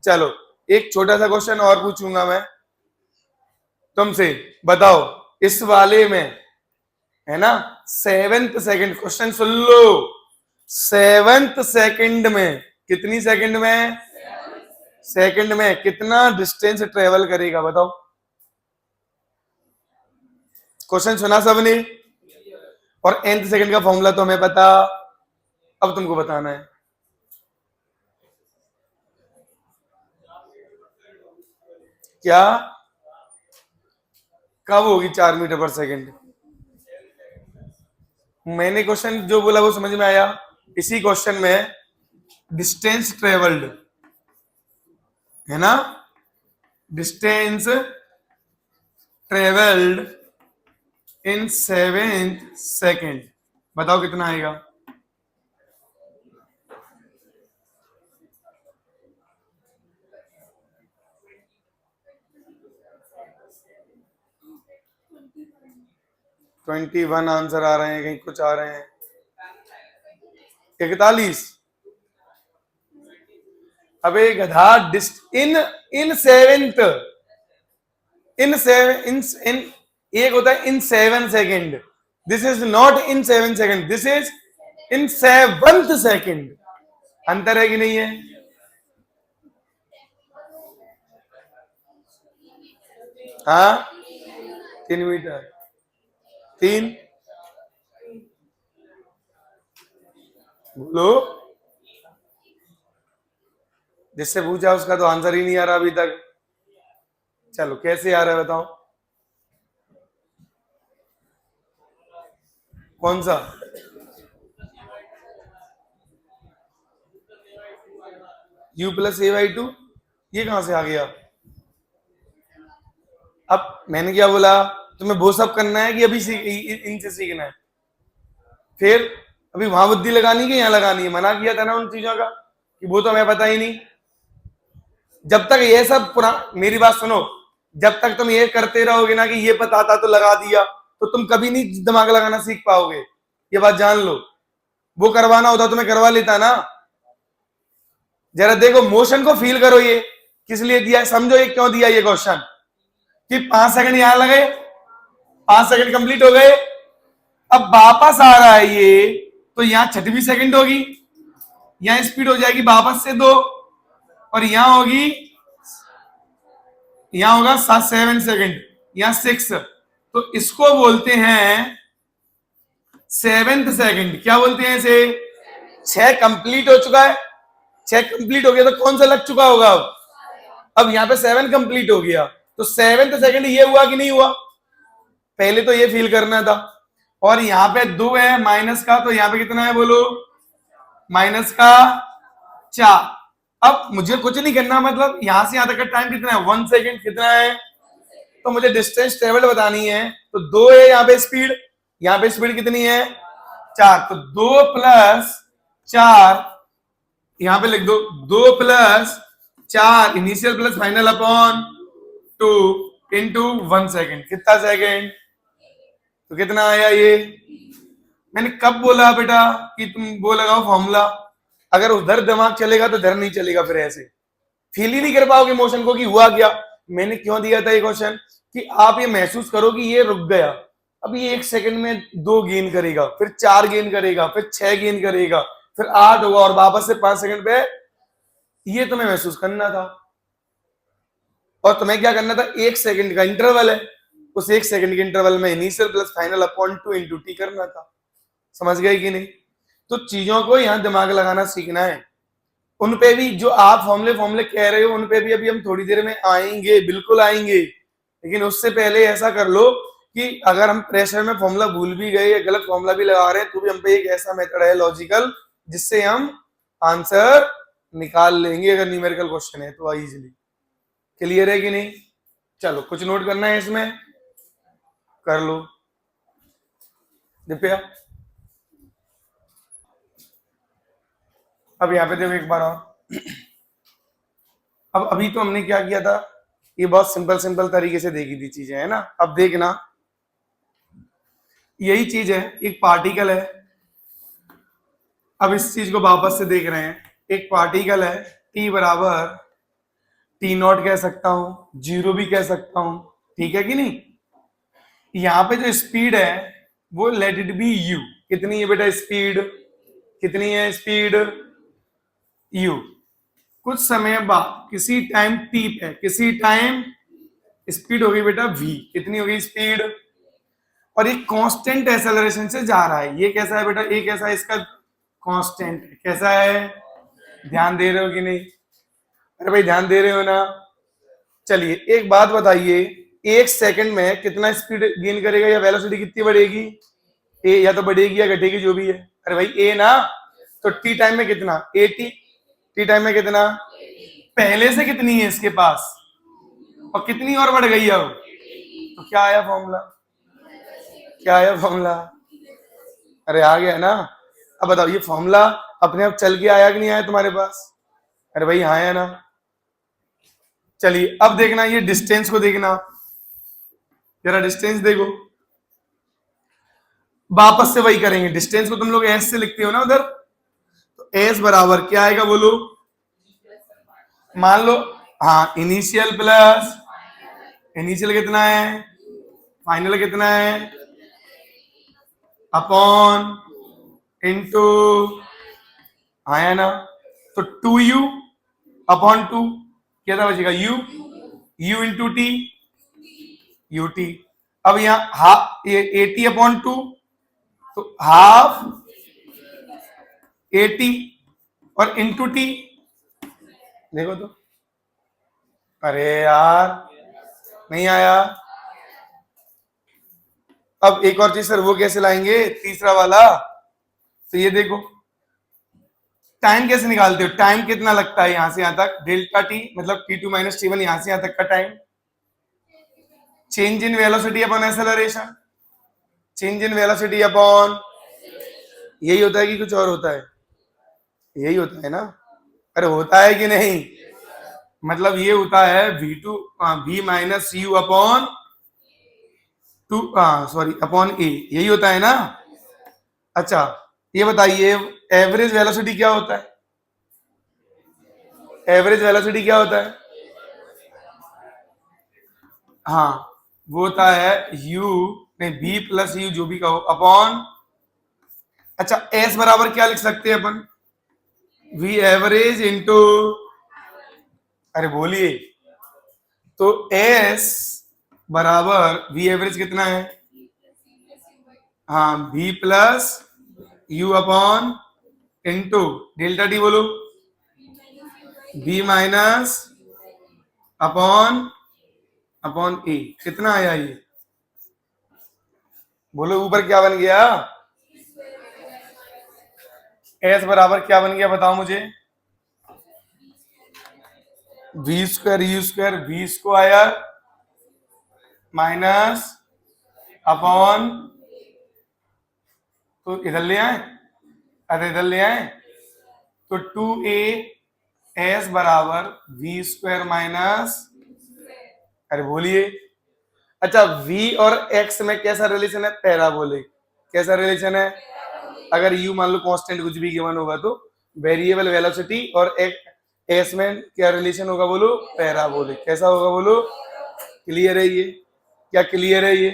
चलो एक छोटा सा क्वेश्चन और पूछूंगा मैं तुमसे, बताओ इस वाले में है ना 7th सेकंड, क्वेश्चन सुन लो, 7th सेकंड में, कितनी सेकंड में, सेकंड में कितना डिस्टेंस ट्रेवल करेगा बताओ। क्वेश्चन सुना सबने, और nth सेकंड का फॉर्मूला तो हमें पता, अब तुमको बताना है। क्या कब होगी 4 मीटर पर सेकंड, मैंने क्वेश्चन जो बोला वो समझ में आया। इसी क्वेश्चन में डिस्टेंस ट्रेवल्ड है ना, distance travelled in 7th second, बताओ कितना आएगा। ट्वेंटी 21 आंसर आ रहे हैं, कहीं कुछ आ रहे हैं 41। अबे गधा, इन इन 7th, इन एक होता है इन 7 second, this is not in 7 second, this is in 7th second, अंतर है कि नहीं है। हाँ 3 मीटर, 3 बोलो, जिससे पूछा उसका तो आंसर ही नहीं आ रहा अभी तक। चलो कैसे आ रहा है बताओ, कौन सा, u + a/2, ये कहां से आ गया, अब मैंने क्या बोला, तुम्हें वो सब करना है कि अभी इनसे सीखना है? फिर अभी वहां बुद्धि लगानी है, यहाँ लगानी है? मना किया था ना उन चीजों का कि वो तो हमें पता ही नहीं। जब तक ये सब मेरी बात सुनो, जब तक तुम ये करते रहोगे ना कि ये पता था तो लगा दिया, तो तुम कभी नहीं दिमाग लगाना सीख पाओगे। ये बात जान लो। वो करवाना होता तो मैं करवा लेता ना। जरा देखो, मोशन को फील करो। ये किस लिए दिया, समझो ये क्यों दिया ये क्वेश्चन। कि 5 सेकंड यहां लगे, 5 सेकंड कंप्लीट हो गए, अब वापस आ रहा है ये, तो यहां 6वीं सेकंड होगी, यहां स्पीड हो जाएगी वापस से 2, और यहां होगी, यहां होगा 7 सेकंड, यहां 6। तो इसको बोलते हैं 7th सेकंड। क्या बोलते हैं इसे? 6 कंप्लीट हो चुका है, 6 कंप्लीट हो गया तो कौन सा लग चुका होगा? अब यहाँ पे 7 कंप्लीट हो गया, तो 7th सेकंड ये हुआ कि नहीं हुआ? पहले तो ये फील करना था। और यहाँ पे 2 है माइनस का, तो यहाँ पे कितना है बोलो? माइनस का 4। अब मुझे कुछ नहीं करना, मतलब यहां से यहां तक का टाइम कितना है? 1 सेकंड। कितना है? तो मुझे डिस्टेंस ट्रेवल बतानी है, तो 2 है यहाँ पे स्पीड, यहाँ पे स्पीड कितनी है? 4। तो 2 प्लस 4, यहां पे लिख दो, 2 plus 4 initial plus final upon 2 into 1 second. कितना सेकेंड? तो कितना आया ये? मैंने कब बोला बेटा कि तुम वो लगाओ फॉर्मूला? अगर उधर दिमाग चलेगा तो इधर नहीं चलेगा, फिर ऐसे फील ही नहीं कर पाओगे मोशन को कि हुआ क्या। मैंने क्यों दिया था ये क्वेश्चन? कि आप ये महसूस करो कि ये रुक गया, अब ये 1 सेकंड में 2 गेन करेगा, फिर 4 गेन करेगा, फिर 6 गेन करेगा, फिर 8 होगा, और वापस से 5 सेकंड पे। ये तुम्हें महसूस करना था। और तुम्हें क्या करना था? 1 सेकंड का इंटरवल है, उस 1 सेकंड के इंटरवल में initial plus final upon 2 into T करना था। समझ गए कि नहीं? तो चीजों को यहां दिमाग लगाना सीखना है। उन पे भी जो आप फॉर्मूले कह रहे हो, उन पे भी अभी हम थोड़ी देर में आएंगे, बिल्कुल आएंगे। लेकिन उससे पहले ऐसा कर लो कि अगर हम प्रेशर में फॉर्मूला भूल भी गए या गलत फॉर्मूला भी लगा रहे हैं, तो भी हम पे एक ऐसा मेथड है लॉजिकल, जिससे हम आंसर निकाल लेंगे अगर न्यूमेरिकल क्वेश्चन है तो इजीली। क्लियर है कि नहीं? चलो, कुछ नोट करना है इसमें? कर लो दिव्या। अब यहाँ पे देखो एक बार और। अब अभी तो हमने क्या किया था, ये बहुत सिंपल तरीके से देखी थी चीजें, है ना? अब देखना, यही चीज है, एक पार्टिकल है। अब इस चीज को वापस से देख रहे हैं। एक पार्टिकल है, टी बराबर T0 कह सकता हूं, 0 भी कह सकता हूं, ठीक है कि नहीं? यहां पे जो स्पीड है वो लेट इट बी u। कितनी है बेटा स्पीड? कितनी है स्पीड? u। कुछ समय बाद किसी टाइम t पे, किसी टाइम स्पीड होगी बेटा v। कितनी होगी स्पीड? और ये कांस्टेंट एक्सेलरेशन से जा रहा है। ये कैसा है बेटा? ये कैसा है? इसका कांस्टेंट है। कैसा है? ध्यान दे रहे हो कि नहीं? अरे भाई ध्यान दे रहे हो ना? चलिए एक बात बताइए, 1 सेकंड में कितना स्पीड गेन करेगा या वेलोसिटी कितनी बढ़ेगी? ए या तो बढ़ेगी या घटेगी, जो भी है। अरे भाई ए ना, तो टी टाइम में कितना? 80। टी टाइम में कितना? पहले से कितनी है इसके पास, और कितनी और बढ़ गई अब? तो क्या आया फॉर्मूला? क्या आया फॉर्मूला? अरे आ गया ना? अब बताओ, ये फॉर्मूला अपने आप चल के आया कि नहीं आया तुम्हारे पास? अरे भाई हाँ आया ना? चलिए अब देखना, ये डिस्टेंस को देखना, जरा डिस्टेंस देखो। वापस से वही करेंगे, डिस्टेंस को तुम लोग एस से लिखते हो ना उधर, तो एस बराबर क्या आएगा बोलो? मान लो, हाँ, इनिशियल प्लस, इनिशियल कितना है, फाइनल कितना है, अपॉन इंटू, आया ना? तो 2u अपॉन 2 क्या था बचेगा? u into T, U T. अब यहाँ हाफ, ये 80 अपॉन 2, तो हाफ 80 और इंटू टी। देखो तो, अरे यार नहीं आया। अब एक और चीज सर, वो कैसे लाएंगे तीसरा वाला? तो ये देखो, टाइम कैसे निकालते हो? टाइम कितना लगता है यहां से यहां तक? डेल्टा टी मतलब T2 माइनस T1, यहां से यहां तक का time. Change in velocity upon acceleration, change in velocity upon, यही होता है कि कुछ और होता है? यही होता है ना? अरे होता है कि नहीं? मतलब ये होता है v2 v minus u upon two, sorry upon a, यही होता है ना? अच्छा ये बताइए एवरेज वेलोसिटी क्या होता है? एवरेज वेलोसिटी क्या होता है? हाँ वो होता है u, नहीं v प्लस यू जो भी कहो अपॉन, अच्छा s बराबर क्या लिख सकते हैं अपन? v एवरेज इंटू, अरे बोलिए, तो s बराबर v एवरेज कितना है? हाँ v plus you upon into delta T, बोलो v माइनस अपॉन अपॉन ए, कितना आया ये? बोलो ऊपर क्या बन गया? s बराबर क्या बन गया बताओ मुझे? V square U square V square minus upon, तो इधर ले आए, अरे इधर ले आए, तो 2a s बराबर वी स्क्वायर माइनस, अरे बोलिए, अच्छा v और x में कैसा रिलेशन है? पैराबोलिक। कैसा रिलेशन है? अगर u मान लो कांस्टेंट कुछ भी गिवन होगा तो वेरिएबल वेलोसिटी और s में क्या रिलेशन होगा बोलो? पैराबोलिक। कैसा होगा बोलो? क्लियर है ये? क्या क्लियर है ये?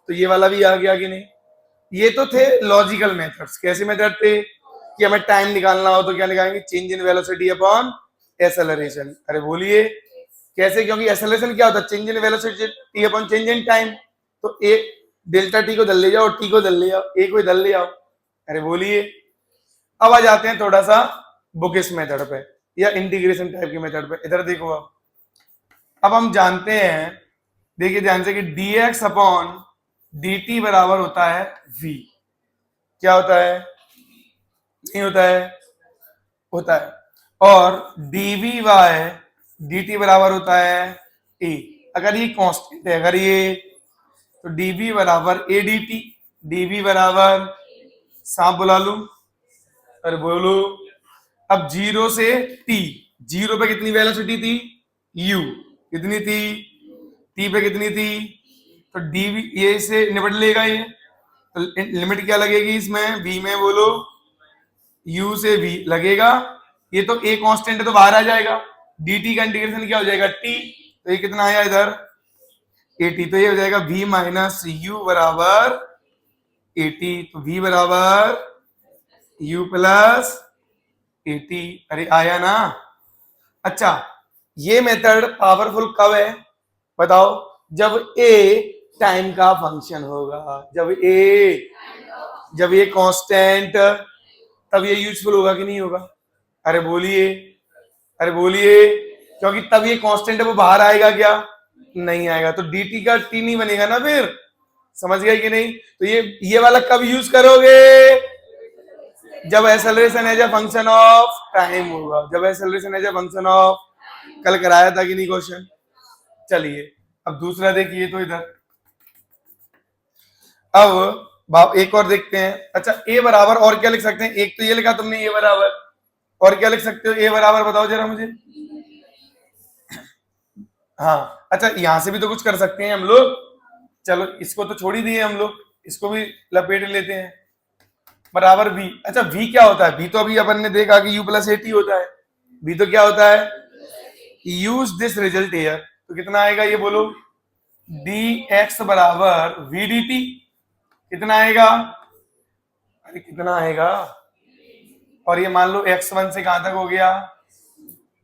तो ये वाला भी आ गया कि नहीं? ये तो थे लॉजिकल मेथड्स। कैसे मेथड थे कि हमें टाइम निकालना हो तो क्या निकालेंगे? Change in velocity upon acceleration. अरे बोलिए कैसे? क्योंकि एक्सेलरेशन क्या होता है? Change in velocity upon change in time. तो ए डेल्टा टी को दल ले जाओ, टी को दल ले जाओ, ए को दल ले आओ। अरे बोलिए। अब आ जाते हैं थोड़ा सा बुकिश मेथड पे या इंटीग्रेशन टाइप के मेथड पे। इधर देखो, अब हम जानते हैं, देखिए ध्यान से, कि dx अपॉन dt बराबर होता है v। क्या होता है? नहीं होता है? होता है। और dv बाय dt बराबर होता है a। अगर ये कांस्टेंट है, अगर ये, तो dv बराबर a dt, dv बराबर, सांप बुला लू, अरे बोलो, अब 0 से t, 0 पे कितनी वेलोसिटी थी? u कितनी थी? t पे कितनी थी? तो dv, ये से निपट लेगा ये, तो लिमिट क्या लगेगी इसमें? v में, बोलो u से v लगेगा, ये तो a कांस्टेंट है तो बाहर आ जाएगा, dt का इंटीग्रेशन क्या हो जाएगा? t, तो ये कितना आया इधर? 80, तो ये हो जाएगा v माइनस यू बराबर 80, तो v बराबर u प्लस 80। अरे आया ना? अच्छा ये मेथड पावरफुल कब है बताओ? जब a टाइम का फंक्शन होगा, जब ये कांस्टेंट, तब ये यूजफुल होगा कि नहीं होगा? अरे बोलिए, अरे बोलिए, क्योंकि तब ये कांस्टेंट है वो बाहर आएगा क्या? नहीं आएगा, तो dt का t नहीं बनेगा ना फिर। समझ गए कि नहीं? तो ये वाला कब यूज करोगे? जब acceleration as a function of time होगा, जब acceleration as a function of, कल कराया था कि नहीं क्वेश्चन? चलिए अब दूसरा देखिए, तो इधर अब एक और देखते हैं। अच्छा a बराबर और क्या लिख सकते हैं? एक तो ये लिखा तुमने a बराबर, और क्या लिख सकते हो? a बराबर बताओ जरा मुझे। हाँ अच्छा यहां से भी तो कुछ कर सकते हैं हम लोग। चलो इसको तो छोड़ ही दिए हम लोग, इसको भी लपेट लेते हैं। बराबर v, अच्छा v क्या होता है? v तो अभी अपन ने देखा कि u प्लस 80 होता है। v तो क्या होता है? यूज दिस रिजल्ट हियर, तो कितना आएगा ये बोलो? dx बराबर v dt, कितना आएगा? अरे कितना आएगा? और ये मान लो x1 से कहां तक हो गया,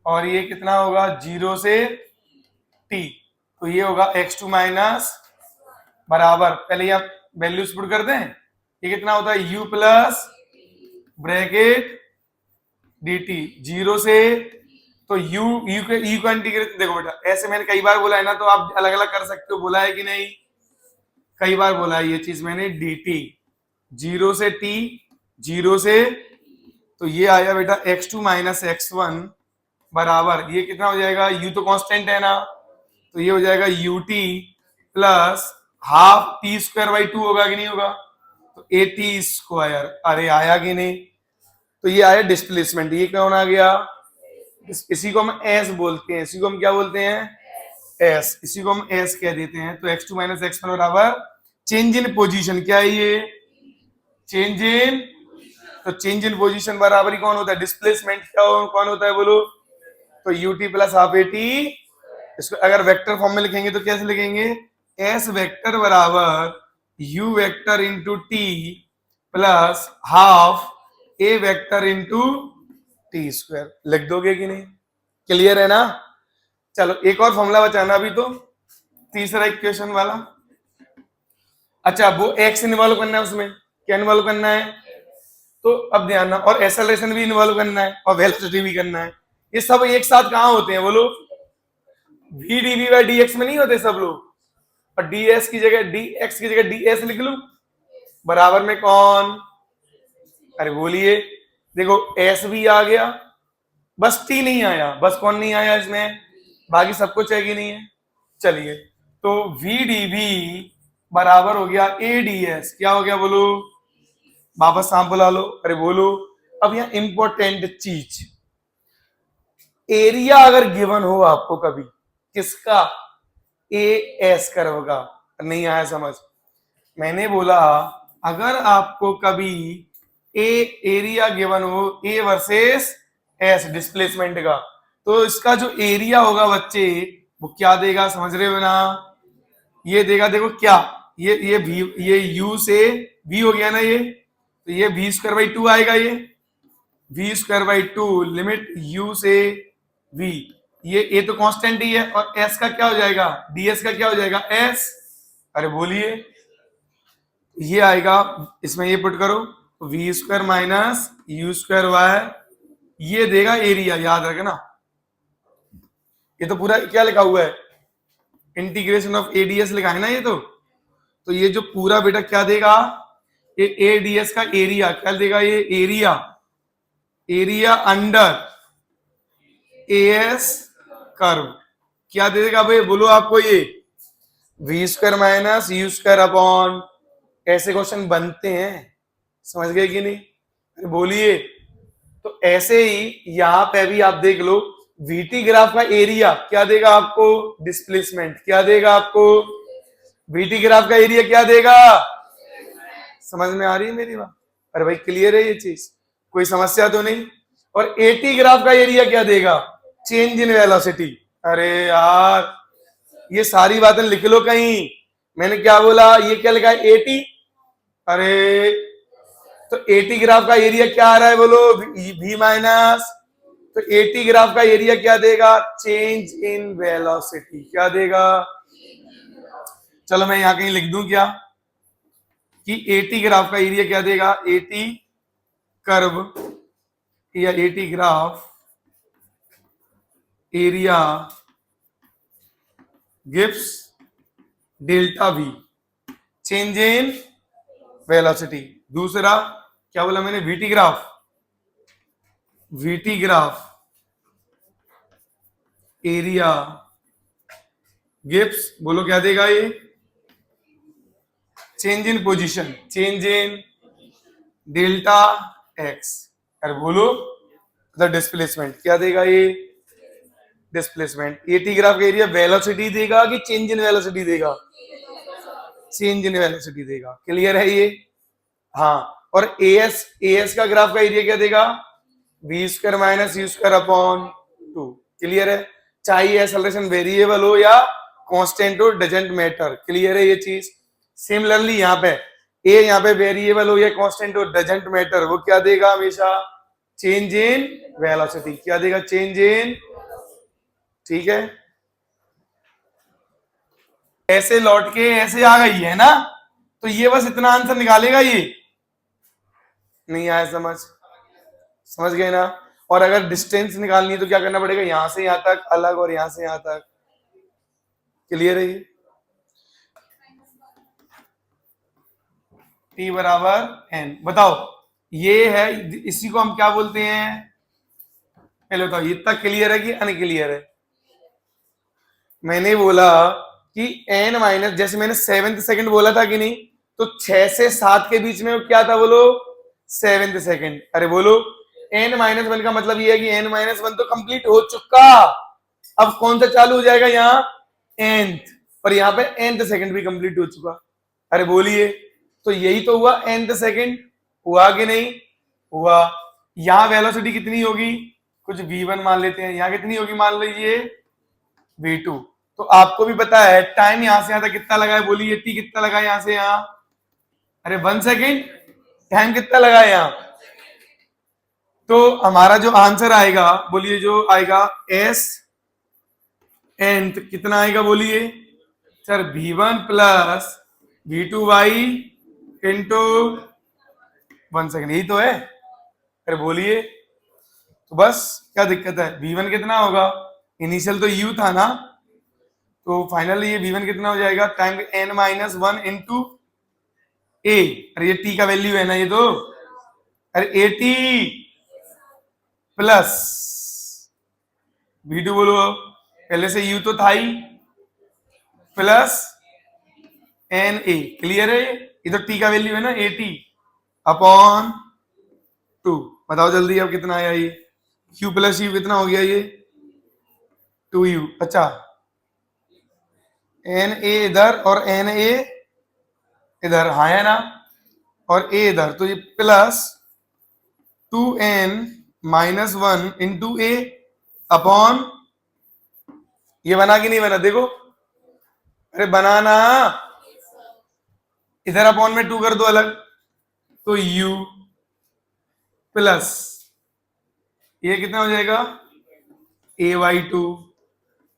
और ये कितना होगा? 0 से t, तो ये होगा x2 माइनस बराबर, पहले यहाँ वैल्यूज पुट कर दें, ये कितना होता है? u प्लस ब्रैकेट dt 0 से, तो u का इंटीग्रेशन देखो बेटा, ऐसे मैंने कई बार बोला है ना, तो आप अलग अलग कर सकते हो। बोला है कि नहीं? कई बार बोला है ये चीज मैंने। dt 0 से t, 0 से, तो ये आया बेटा x2 माइनस x1 बराबर, ये कितना हो जाएगा? u तो कांस्टेंट है ना, तो ये हो जाएगा ut plus half T square by 2 होगा कि नहीं होगा? तो ए टी स्क्वायर, अरे आया कि नहीं? तो ये आया डिस्प्लेसमेंट। ये कौन आ गया? इसी को हम एस बोलते हैं। इसी को हम क्या बोलते हैं? एस। इसी को हम एस कह देते हैं। तो x2 माइनस x1 बराबर चेंज इन पोजीशन। क्या है ये? Change in. तो चेंज इन पोजीशन बराबर ही कौन होता है? डिस्प्लेसमेंट। क्या कौन होता है बोलो? तो ut plus half a t. इसको अगर वेक्टर फॉर्म में लिखेंगे तो कैसे लिखेंगे? एस वेक्टर बराबर u vector into t plus half a vector into t square. लिख दोगे कि नहीं? क्लियर है ना? चलो एक और फॉर्मूला बचाना अभी तो, तीसरा इक्वेशन वाला। अच्छा वो x इन्वॉल्व करना है, उसमें क्या इन्वॉल्व करना है? तो अब ध्यान ना, और एक्सेलरेशन भी इन्वॉल्व करना है और वेलोसिटी भी करना है। ये सब एक साथ कहाँ होते हैं बोलो? v dv बाई dx में नहीं होते सब लोग? और ds की जगह dx की जगह ds लिख लूं, बराबर में कौन? अरे बोलिए, देखो s भी आ गया, बस t नहीं आया। बस कौन नहीं आया इसमें? बाकी सब कुछ है कि नहीं है? चलिए, तो v dv बराबर हो गया a ds। क्या हो गया बोलो? वापस सांप बुला लो। अरे बोलो। अब यहाँ इंपॉर्टेंट चीज, एरिया अगर गिवन हो आपको कभी, किसका? ए एस कर्व का। नहीं आया समझ? मैंने बोला अगर आपको कभी ए एरिया गिवन हो, ए वर्सेस एस डिस्प्लेसमेंट का, तो इसका जो एरिया होगा बच्चे वो क्या देगा? समझ रहे हो ना? ये देगा, देखो क्या, ये भी, ये u से v हो गया ना ये, तो ये v स्क्वायर बाई 2 आएगा। ये v square by 2 limit u से v, ये तो कांस्टेंट ही है। और s का क्या हो जाएगा? ds का क्या हो जाएगा? s। अरे बोलिए, ये आएगा, इसमें ये पुट करो, v square minus u square Y, ये देगा एरिया। याद रखना, ये तो पूरा क्या लिखा हुआ है? इंटीग्रेशन ऑफ एडीएस लिखा है ना ये तो ये जो पूरा बेटा क्या देगा? ये एडीएस का एरिया क्या देगा? ये एरिया अंडर एएस कर्व क्या दे देगा भाई बोलो आपको? ये V square minus U square upon, ऐसे क्वेश्चन बनते हैं, समझ गए कि नहीं? बोलिए। तो ऐसे ही यहां पे भी आप देख लो, वीटी ग्राफ का एरिया क्या देगा आपको? डिस्प्लेसमेंट। क्या देगा आपको? वीटी ग्राफ का एरिया क्या देगा? समझ में आ रही है मेरी बात? अरे भाई क्लियर है ये चीज? कोई समस्या तो नहीं? और एटी ग्राफ का एरिया क्या देगा? Change in velocity. अरे यार ये सारी बातें लिख लो कहीं। मैंने क्या बोला? ये क्या लिखा है? एटी। अरे तो एटी ग्राफ का एरिया क्या आ रहा है बोलो? v minus. तो एटी ग्राफ का एरिया क्या देगा? Change in velocity. क्या देगा? चलो मैं यहां कहीं लिख दूं क्या कि एटी ग्राफ का एरिया क्या देगा? एटी कर्व या eighty graph area gives delta v change in velocity. दूसरा क्या बोला मैंने? वीटी ग्राफ एरिया गिव्स, बोलो क्या देगा ये? Change in position, change in delta x. अरे बोलो द डिस्प्लेसमेंट क्या देगा ये? डिस्प्लेसमेंट। एटी ग्राफ का एरिया वेलोसिटी देगा कि चेंज इन वेलोसिटी देगा? चेंज इन वेलोसिटी देगा। क्लियर है ये? हाँ। और एएस का ग्राफ का एरिया क्या देगा? V square minus U square upon 2। Clear है? चाहे एक्सेलरेशन वेरिएबल हो या कांस्टेंट हो, डजंट मैटर। क्लियर है ये चीज? सिमिलरली यहाँ पे यहाँ पे वेरिएबल हो या कांस्टेंट हो, डजंट मैटर, वो क्या देगा हमेशा? Change in velocity. क्या देगा? Change in. ठीक है, ऐसे लौट के ऐसे आ गई है ना, तो ये बस इतना आंसर निकालेगा ये। नहीं आया समझ? समझ गए ना? और अगर डिस्टेंस निकालनी है तो क्या करना पड़ेगा? यहां से यहां तक अलग और यहां से यहां तक। क्लियर है? टी बराबर एन। बताओ ये है, इसी को हम क्या बोलते हैं? पहले बताओ, ये तक क्लियर है कि अनक्लियर है? मैंने बोला कि n माइनस, जैसे मैंने 7th सेकंड बोला था कि नहीं, तो 6 से 7 के बीच में क्या था बोलो, 7th सेकंड। अरे बोलो, n माइनस 1 का मतलब ये है कि n माइनस 1 तो कंप्लीट हो चुका, अब कौन सा चालू हो जाएगा यहाँ, nth, और यहाँ पे nth सेकंड भी कंप्लीट हो चुका। अरे बोलिए, तो यही तो हुआ nth सेकंड, हुआ कि नहीं हुआ। यहाँ वेलोसिटी कितनी होगी, कुछ v1 मान लेते हैं, यहाँ कितनी होगी मान लीजिए v2। तो आपको भी पता है टाइम यहां से यहां तक कितना लगा है, बोलिए t कितना लगा है यहां से यहां, अरे 1 सेकेंड, टाइम कितना लगा है यहां। तो हमारा जो आंसर आएगा, बोलिए जो आएगा s nth कितना आएगा बोलिए sir, v1 plus v2y into 1 second, यही तो है। अरे बोलिए, तो बस क्या दिक्कत है, v1 कितना होगा, इनिशियल तो u था ना, तो फाइनली ये v1 कितना हो जाएगा, time n minus 1 into a, अरे ये t का वैल्यू है ना ये तो, अरे at प्लस v2 बोलो, पहले से u तो था ही, प्लस एन ए, क्लियर है, ये तो t का वैल्यू है ना at अपॉन 2। बताओ जल्दी अब कितना आया ये, q प्लस u कितना हो गया ये 2u। अच्छा, एन ए इधर और एन ए इधर, हाँ है ना, और a इधर, तो ये प्लस 2n माइनस 1 इंटू ए अपॉन, ये बना कि नहीं बना देखो, अरे बनाना, इधर अपॉन में 2 कर दो अलग, तो u प्लस ये कितना हो जाएगा a/2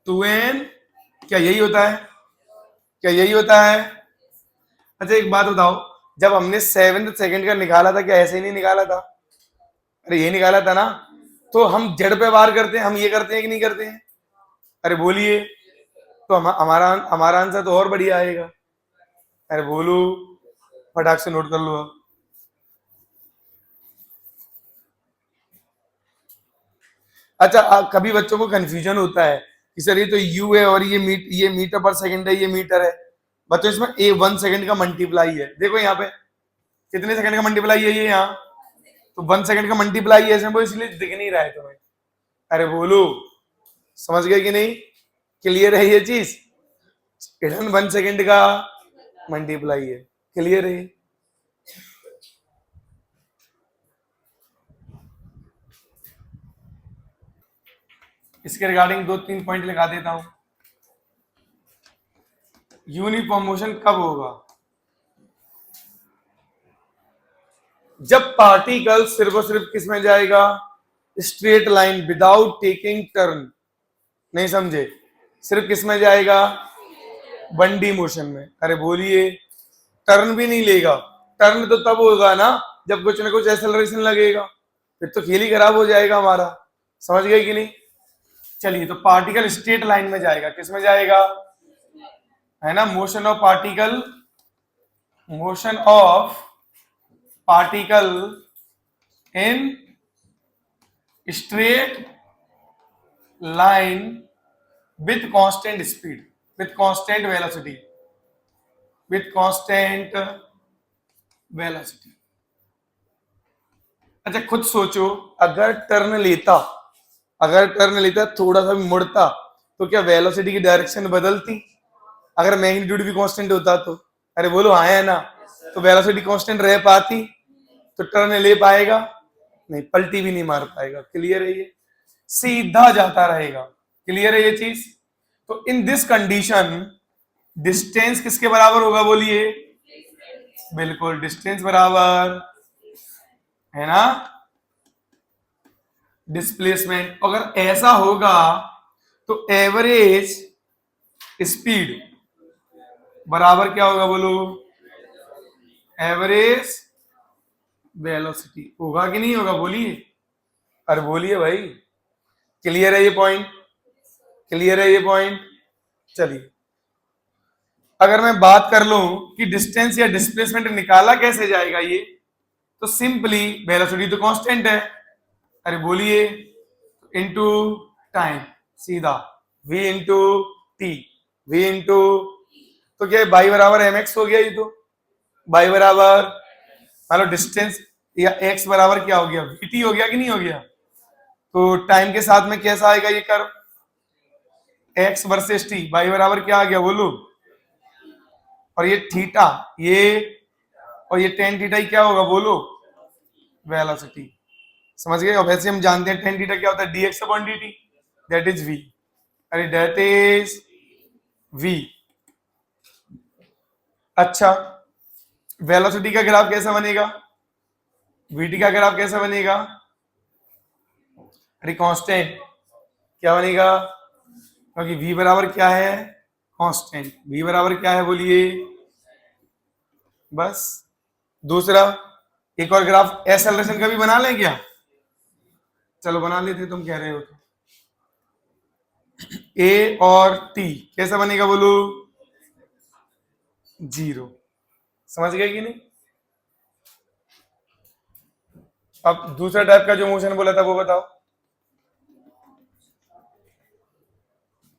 2n, क्या यही होता है, क्या यही होता है। अच्छा एक बात बताओ, जब हमने 7th सेकंड का निकाला था, क्या ऐसे ही नहीं निकाला था, अरे ये निकाला था ना, तो हम जेड पे वार करते हैं, हम ये करते हैं कि नहीं करते हैं, अरे बोलिए, तो हमारा हमारा आंसर तो और बढ़िया आएगा। अरे बोलो, फटाक से नोट कर लो अब। अच्छा, कभी बच्चों को कंफ्यूजन होता है कि सर ये तो u है और ये मीटर पर सेकंड है, ये मीटर है, बच्चों इसमें a 1 सेकंड का मल्टीप्लाई है, देखो यहाँ पे कितने सेकंड का मल्टीप्लाई है ये यहाँ, तो 1 सेकंड का मल्टीप्लाई है इसमें, इसलिए दिख नहीं रहा है तुम्हें। अरे बोलो, समझ गए कि नहीं, क्लियर है ये चीज, इधर 1 सेकंड का मल्टीप्लाई है, क्लियर है। इसके रिगार्डिंग 2-3 पॉइंट लगा देता हूं। यूनिफॉर्म मोशन कब होगा, जब पार्टिकल सिर्फ और सिर्फ किस में जाएगा, straight line without taking turn, नहीं समझे, सिर्फ किस में जाएगा, 1D मोशन में। अरे बोलिए, टर्न भी नहीं लेगा, टर्न तो तब होगा ना जब कुछ ना कुछ एक्सेलरेशन लगेगा, फिर तो खेल ही खराब हो जाएगा हमारा, समझ गए कि नहीं। चलिए, तो पार्टिकल स्ट्रेट लाइन में जाएगा, किस में जाएगा, है ना, motion of particle, motion of particle in straight line with constant speed, with constant velocity, with constant velocity. अच्छा खुद सोचो, अगर टर्न लेता, अगर टर्न लेता थोड़ा सा भी मुड़ता, तो क्या वेलोसिटी की डायरेक्शन बदलती, अगर मैग्नीट्यूड भी कांस्टेंट होता तो, अरे बोलो हाँ है ना, तो वेलोसिटी कांस्टेंट रह पाती, तो टर्न ले पाएगा नहीं, पलटी भी नहीं मार पाएगा, क्लियर है ये, सीधा जाता रहेगा, क्लियर है ये चीज। तो इन दिस कंडीशन डिस्टेंस किसके बराबर होगा बोलिए, बिल्कुल डिस्टेंस बराबर है ना डिस्प्लेसमेंट। अगर ऐसा होगा तो एवरेज स्पीड बराबर क्या होगा बोलो, एवरेज वेलोसिटी, होगा कि नहीं होगा बोलिए, अरे बोलिए भाई, क्लियर है ये पॉइंट, क्लियर है ये पॉइंट। चलिए, अगर मैं बात कर लूं कि डिस्टेंस या डिस्प्लेसमेंट निकाला कैसे जाएगा ये, तो सिंपली वेलोसिटी तो कांस्टेंट है, अरे बोलिए, इनटू टाइम, सीधा v into T, v into, तो क्या बाई बराबर एम एक्स हो गया, ये तो बाई बराबर मान लो डिस्टेंस या एक्स बराबर क्या हो गया, वीटी हो गया कि नहीं हो गया। तो टाइम के साथ में कैसा आएगा ये curve, x versus T, by बराबर क्या आ गया बोलो, और ये थीटा ये, और ये टेन थीटा क्या होगा बोलो, वेलोसिटी। समझ गए। और वैसे हम जानते हैं टेन थीटा क्या होता है, dx upon dt, that is v, अरे दैट इज v। अच्छा, वेलोसिटी का ग्राफ कैसा बनेगा, vt का ग्राफ कैसा बनेगा, अरे कांस्टेंट क्या बनेगा, क्योंकि v बराबर क्या है, कांस्टेंट, v बराबर क्या है बोलिए, बस। दूसरा एक और ग्राफ एक्सेलरेशन का भी बना लें क्या, चलो बना लेते, तुम कह रहे हो तो। ए और टी कैसा बनेगा बोलो, 0। समझ गए कि नहीं। अब दूसरा टाइप का जो मोशन बोला था वो बताओ,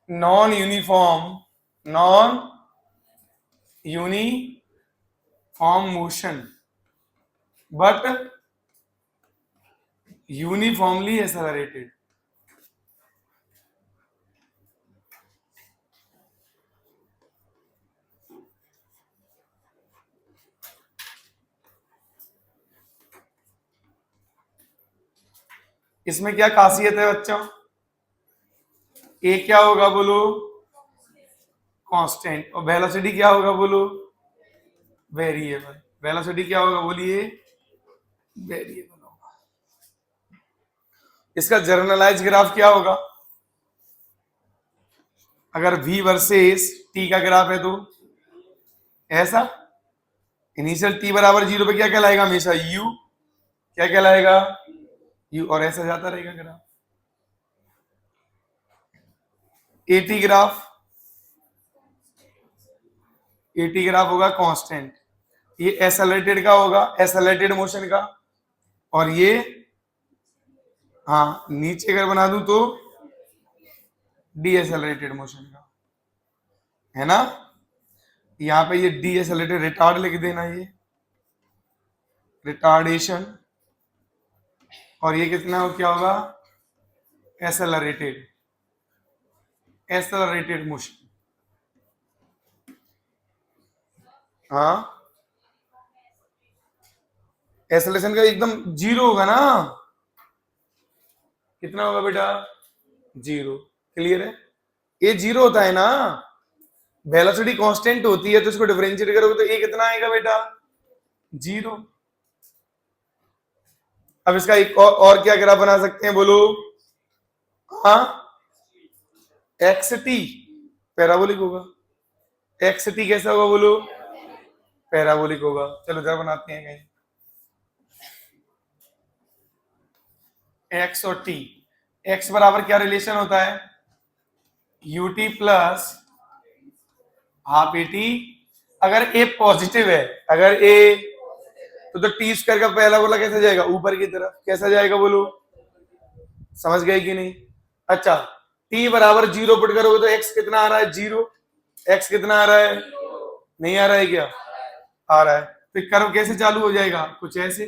non uniform motion but uniformly accelerated. इसमें क्या खासियत है बच्चों, ए क्या होगा बोलो, कांस्टेंट, और वेलोसिटी क्या होगा बोलो, वेरिएबल। वेलोसिटी क्या होगा बोलिए, वेरिएबल होगा। इसका जर्नलाइज ग्राफ क्या होगा, अगर v वर्सेस t का ग्राफ है तो ऐसा, इनिशियल t बराबर 0 पे क्या कहलाएगा हमेशा, u, क्या कहलाएगा u, और ऐसा जाता रहेगा ग्राफ। एटी ग्राफ होगा कांस्टेंट, ये एक्सेलरेटेड का होगा, एक्सेलरेटेड मोशन का, और ये हाँ नीचे अगर बना दूं तो डीएक्सेलरेटेड मोशन का, है ना। यहाँ पे ये डीएक्सेलरेटेड रिटार्ड लिख देना, ये रिटार्डेशन, और ये कितना हो क्या होगा, एक्सेलरेटेड मोशन। हाँ एक्सेलरेशन का एकदम 0 होगा ना, कितना होगा बेटा, 0। क्लियर है, ये 0 होता है ना, वेलोसिटी कांस्टेंट होती है तो इसको डिफरेंशिएट करोगे तो ये कितना आएगा बेटा, 0। अब इसका एक और क्या ग्राफ बना सकते हैं बोलो, हाँ एक्स टी पैराबोलिक होगा, एक्स टी कैसा होगा बोलो, पैराबोलिक होगा। चलो जरा बनाते हैं कहीं, एक्स और टी, एक्स बराबर क्या रिलेशन होता है, UT plus half a T, अगर ए पॉजिटिव है, अगर ए तो टी स्क्वायर का पहला बोला कैसे जाएगा, ऊपर की तरफ, कैसा जाएगा बोलो, समझ गए कि नहीं। अच्छा टी बराबर 0 पुट करोगे तो एक्स कितना आ रहा है, 0, एक्स कितना आ रहा है, नहीं आ रहा है क्या, आ रहा है। तो कर्व कैसे चालू हो जाएगा, कुछ ऐसे,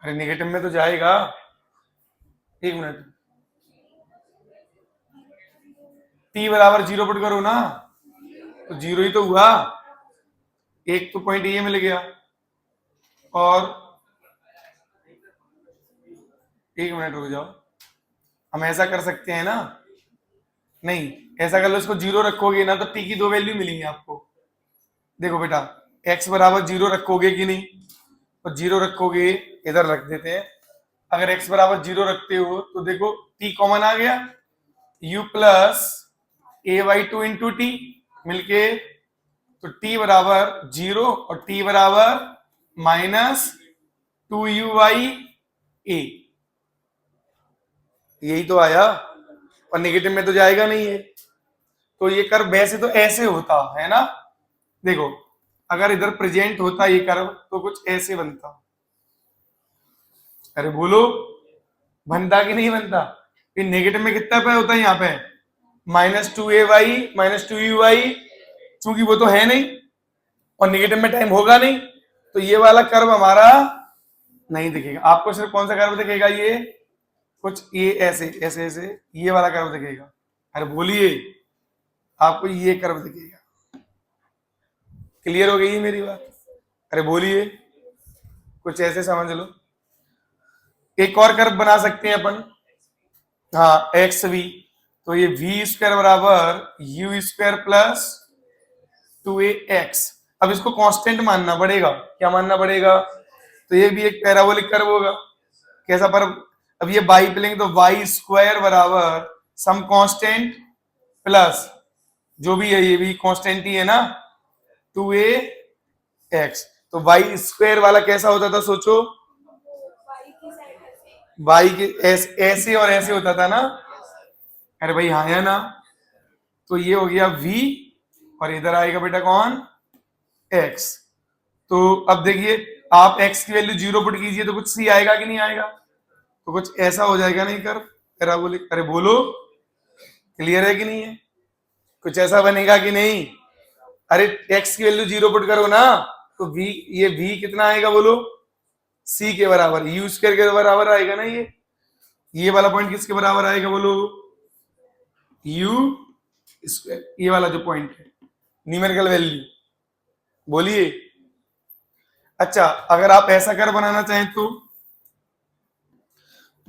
अरे नेगेटिव में तो जाएगा, एक मिनट, टी बराबर 0 पुट करो ना तो 0 ही तो हुआ, एक तो पॉइंट ये मिल गया, और एक मिनट रुक जाओ, हम ऐसा कर सकते हैं ना, नहीं ऐसा कर लो, इसको 0 रखोगे ना तो टी की 2 वैल्यू मिलेंगी आपको। देखो बेटा x बराबर 0 रखोगे कि नहीं, तो 0 रखोगे, इधर रख देते हैं, अगर x बराबर 0 रखते हो तो देखो t कॉमन आ गया, u plus A by 2 into T मिलके, तो t बराबर 0 और t बराबर माइनस 2u बाई ए, यही तो आया, और नेगेटिव में तो जाएगा नहीं है। तो ये कर्व वैसे तो ऐसे होता है ना, देखो अगर इधर प्रेजेंट होता ये कर्व तो कुछ ऐसे बनता, अरे बोलो बनता कि नहीं बनता, ये नेगेटिव में कितना पे होता है यहाँ पे, -2ay -2uy, चूंकि वो तो है नहीं और नेगेटिव में टाइम होगा नहीं, तो ये वाला कर्व हमारा नहीं दिखेगा। आपको सिर्फ कौन सा कर्व दिखेगा? ये कुछ ये ऐसे ऐसे ऐसे ये वाला कर्व दिखेगा। अरे बोलिए, आपको ये कर्व दिखेगा। क्लियर हो गई मेरी बात? अरे बोलिए, कुछ ऐसे समझ लो। एक और कर्व बना सकते हैं अपन, हाँ एक्स वी, तो ये वी स्क्वायर बराबर यू स्क्वायर प्लस 2ax। अब इसको कांस्टेंट मानना पड़ेगा। क्या मानना पड़ेगा? तो ये भी एक पैराबोलिक कर्व होगा। कैसा? पर अब ये बाई पे लेंगे तो वाई स्क्वायर बराबर सम कांस्टेंट प्लस जो भी है, ये भी कांस्टेंट ही है ना, 2ax। तो वाई स्क्वायर वाला कैसा होता था सोचो? वाई के ऐसे और ऐसे होता था ना। अरे भाई हाँ है ना। तो ये हो गया v और इधर आएगा बेटा कौन? x। तो अब देखिए, आप x की वैल्यू 0 पुट कीजिए तो कुछ c आएगा कि नहीं आएगा? तो कुछ ऐसा हो जाएगा नहीं कर्व पैराबोलिक। अरे बोलो, क्लियर है कि नहीं है? कुछ ऐसा बनेगा कि नहीं? अरे x की वैल्यू 0 पुट करो ना, तो v, ये v कितना आएगा बोलो? c के बराबर, u स्क्वायर के बराबर आएगा ना। ये वाला पॉइंट किसके बराबर आएगा बोलो? u स्क्वायर, ये वाला जो पॉइंट है न्यूमेरिकल वैल्यू। बोलिए। अच्छा, अगर आप ऐसा कर्व बनाना चाहें तो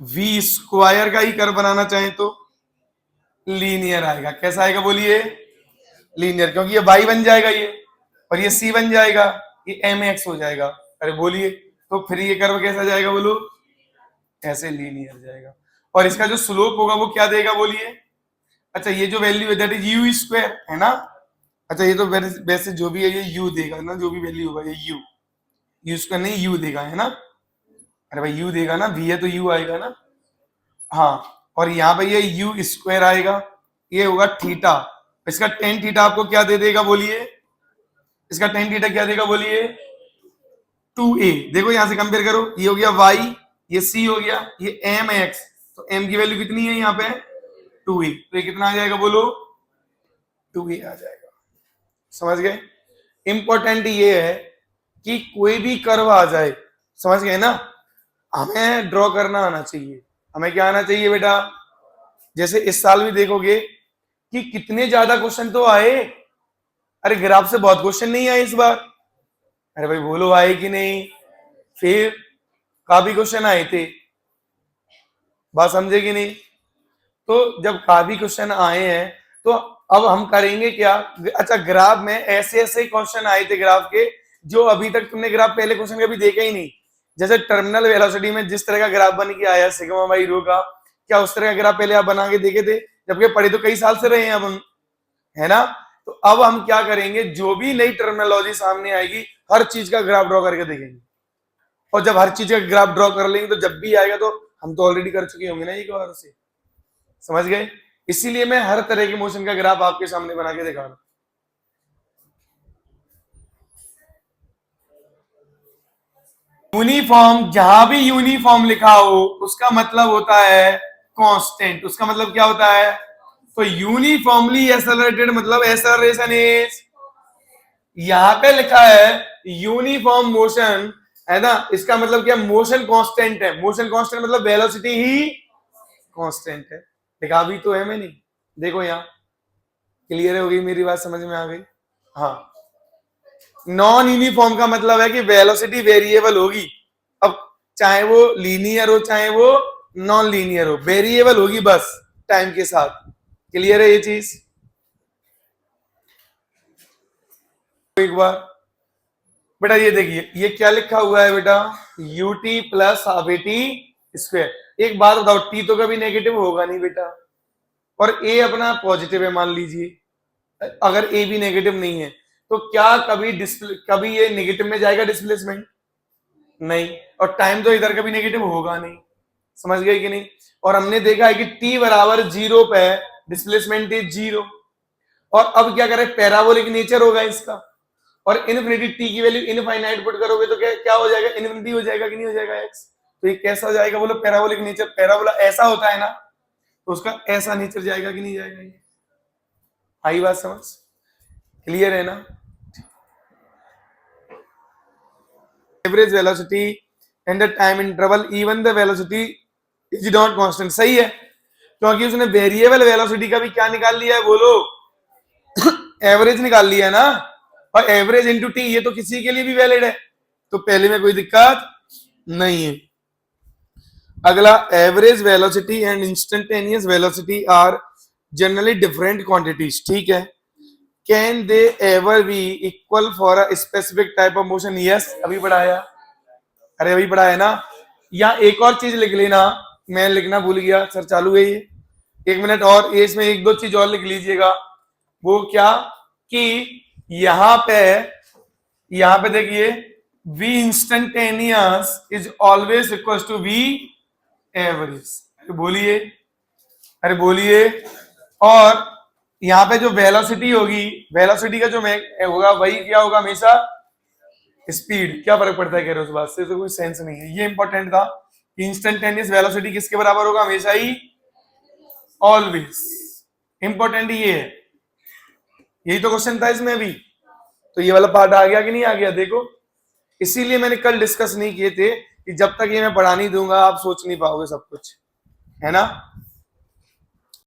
v स्क्वायर का ही कर्व बनाना चाहें तो लीनियर आएगा। कैसा आएगा बोलिए? लीनियर, क्योंकि ये y बन जाएगा ये, और ये c बन जाएगा, ये mx हो जाएगा। अरे बोलिए, तो फिर ये कर्व कैसा जाएगा बोलो? ऐसे लीनियर जाएगा। और इसका जो स्लोप होगा वो क्या देगा बोलिए? अच्छा, ये जो वैल्यू है दैट इज यू स्क्वायर है ना। अच्छा, ये तो वैसे जो भी है ये यू देगा ना, जो भी वैल्यू होगा ये यू स्क्वायर नहीं, यू देगा है ना। अरे भाई यू देगा ना, वी है तो यू आएगा ना। हाँ, और यहाँ पे ये यू स्क्वायर आएगा, ये होगा थीटा। इसका टेन थीटा आपको क्या दे देगा बोलिए? इसका टेन थीटा क्या देगा बोलिए? 2a। देखो यहां से कंपेयर करो, ये हो गया y, ये c हो गया, ये mx। तो m की वैल्यू कितनी है यहाँ पे? 2a। तो ये कितना आ जाएगा बोलो? 2a आ जाएगा। समझ गए? इंपॉर्टेंट ये है कि कोई भी कर्व आ जाए, समझ गए ना, हमें ड्रॉ करना आना चाहिए। हमें क्या आना चाहिए बेटा? जैसे इस साल भी देखोगे कि कितने ज्यादा क्वेश्चन तो आए। अरे ग्राफ से बहुत क्वेश्चन नहीं आए इस बार। अरे भाई बोलो, आए कि नहीं? फिर काफी क्वेश्चन आए थे, बात समझे कि नहीं? तो जब काफी क्वेश्चन आए हैं तो अब हम करेंगे क्या? अच्छा, ग्राफ में ऐसे ऐसे क्वेश्चन आए थे ग्राफ के जो अभी तक तुमने ग्राफ पहले क्वेश्चन कभी देखा ही नहीं। जैसे टर्मिनल वेलोसिटी में जिस तरह का ग्राफ बन के आया सिग्मा बाई रो का, क्या उस तरह का ग्राफ पहले आप बना के देखे थे? जबकि पढ़े तो कई साल से रहे हैं अब हम, है ना। तो अब हम क्या करेंगे, जो भी नई टर्मिनोलॉजी सामने आएगी हर चीज का ग्राफ ड्रॉ करके देखेंगे। और जब हर चीज का ग्राफ ड्रॉ कर लेंगे तो जब भी आएगा तो हम तो ऑलरेडी कर चुके होंगे ना एक बार से। समझ गए? इसीलिए मैं हर तरह के मोशन का ग्राफ आपके सामने बना के दिखा रहा हूं। यूनिफॉर्म, जहां भी यूनिफॉर्म लिखा हो उसका मतलब होता है कांस्टेंट। उसका मतलब क्या होता है? तो यूनिफॉर्मली एक्सेलरेटेड मतलब एक्सेलरेशन इज, यहां पे लिखा है यूनिफॉर्म मोशन, है ना। इसका मतलब क्या? मोशन कांस्टेंट है। मोशन कांस्टेंट मतलब वेलोसिटी ही कांस्टेंट है। लिखा भी तो है मैंने, देखो यहां। क्लियर हो गई मेरी बात? समझ में आ गई? हाँ, नॉन यूनिफॉर्म का मतलब है कि वेलोसिटी वेरिएबल होगी। अब चाहे वो लीनियर हो चाहे वो नॉन लीनियर हो, वेरिएबल होगी बस टाइम के साथ। क्लियर है ये चीज? एक बार बेटा ये देखिए, ये क्या लिखा हुआ है बेटा? ut plus half a T square. एक बात बताओ, टी तो कभी नेगेटिव होगा नहीं बेटा, और ए अपना पॉजिटिव है मान लीजिए। अगर ए भी नेगेटिव नहीं है तो क्या कभी ये नेगेटिव में जाएगा डिस्प्लेसमेंट? नहीं। और टाइम तो इधर कभी नेगेटिव होगा नहीं। समझ गए कि नहीं? और हमने देखा है कि t बराबर 0 पे डिस्प्लेसमेंट इज 0। और अब क्या करें, पैराबोलिक नेचर होगा इसका, और इनफिनिटी t की वैल्यू इनफाइनाइट पुट करोगे तो क्या हो जाएगा? इनफिनिटी हो जाएगा कि नहीं हो जाएगा x? तो ये कैसा हो जाएगा बोलो? Parabolic nature. पैराबोला ऐसा होता है ना, तो उसका ऐसा नेचर जाएगा कि नहीं जाएगा? ये आई बात समझ? क्लियर है ना? Average velocity and the time interval even the velocity is not constant, सही है, क्योंकि उसने वेरिएबल वेलोसिटी का भी क्या निकाल लिया है, बोलो, एवरेज निकाल लिया है ना, और एवरेज इंटू टी ये तो किसी के लिए भी वैलिड है, तो पहले में कोई दिक्कत नहीं है। अगला, average velocity and instantaneous velocity are generally different quantities, ठीक है। Can they ever be equal for a specific type of motion? Yes, अभी पढ़ाया, अरे अभी पढ़ाया ना। या एक और चीज लिख लेना, मैं लिखना भूल गया, सर चालू है ये, एक मिनट और, ये इसमें एक दो चीज और लिख लीजिएगा। वो क्या कि यहां पे देखिए, v instantaneous is always equal to v average. बोलिए, अरे बोलिए। और यहां पे जो वेलोसिटी होगी, वेलोसिटी का जो होगा वही क्या होगा हमेशा, स्पीड। क्या फर्क पड़ता है कह रहे हो उस बात से, तो कोई सेंस नहीं है। ये इंपॉर्टेंट था, इंस्टेंटेनियस वेलोसिटी किसके बराबर होगा, हमेशा ही, ऑलवेज। इंपॉर्टेंट ये है, यही तो क्वेश्चन था इसमें भी। तो ये वाला पार्ट आ गया कि नहीं आ गया, देखो। इसीलिए मैंने कल डिस्कस नहीं किए थे कि जब तक ये मैं पढ़ा नहीं दूंगा आप सोच नहीं पाओगे सब कुछ, है ना।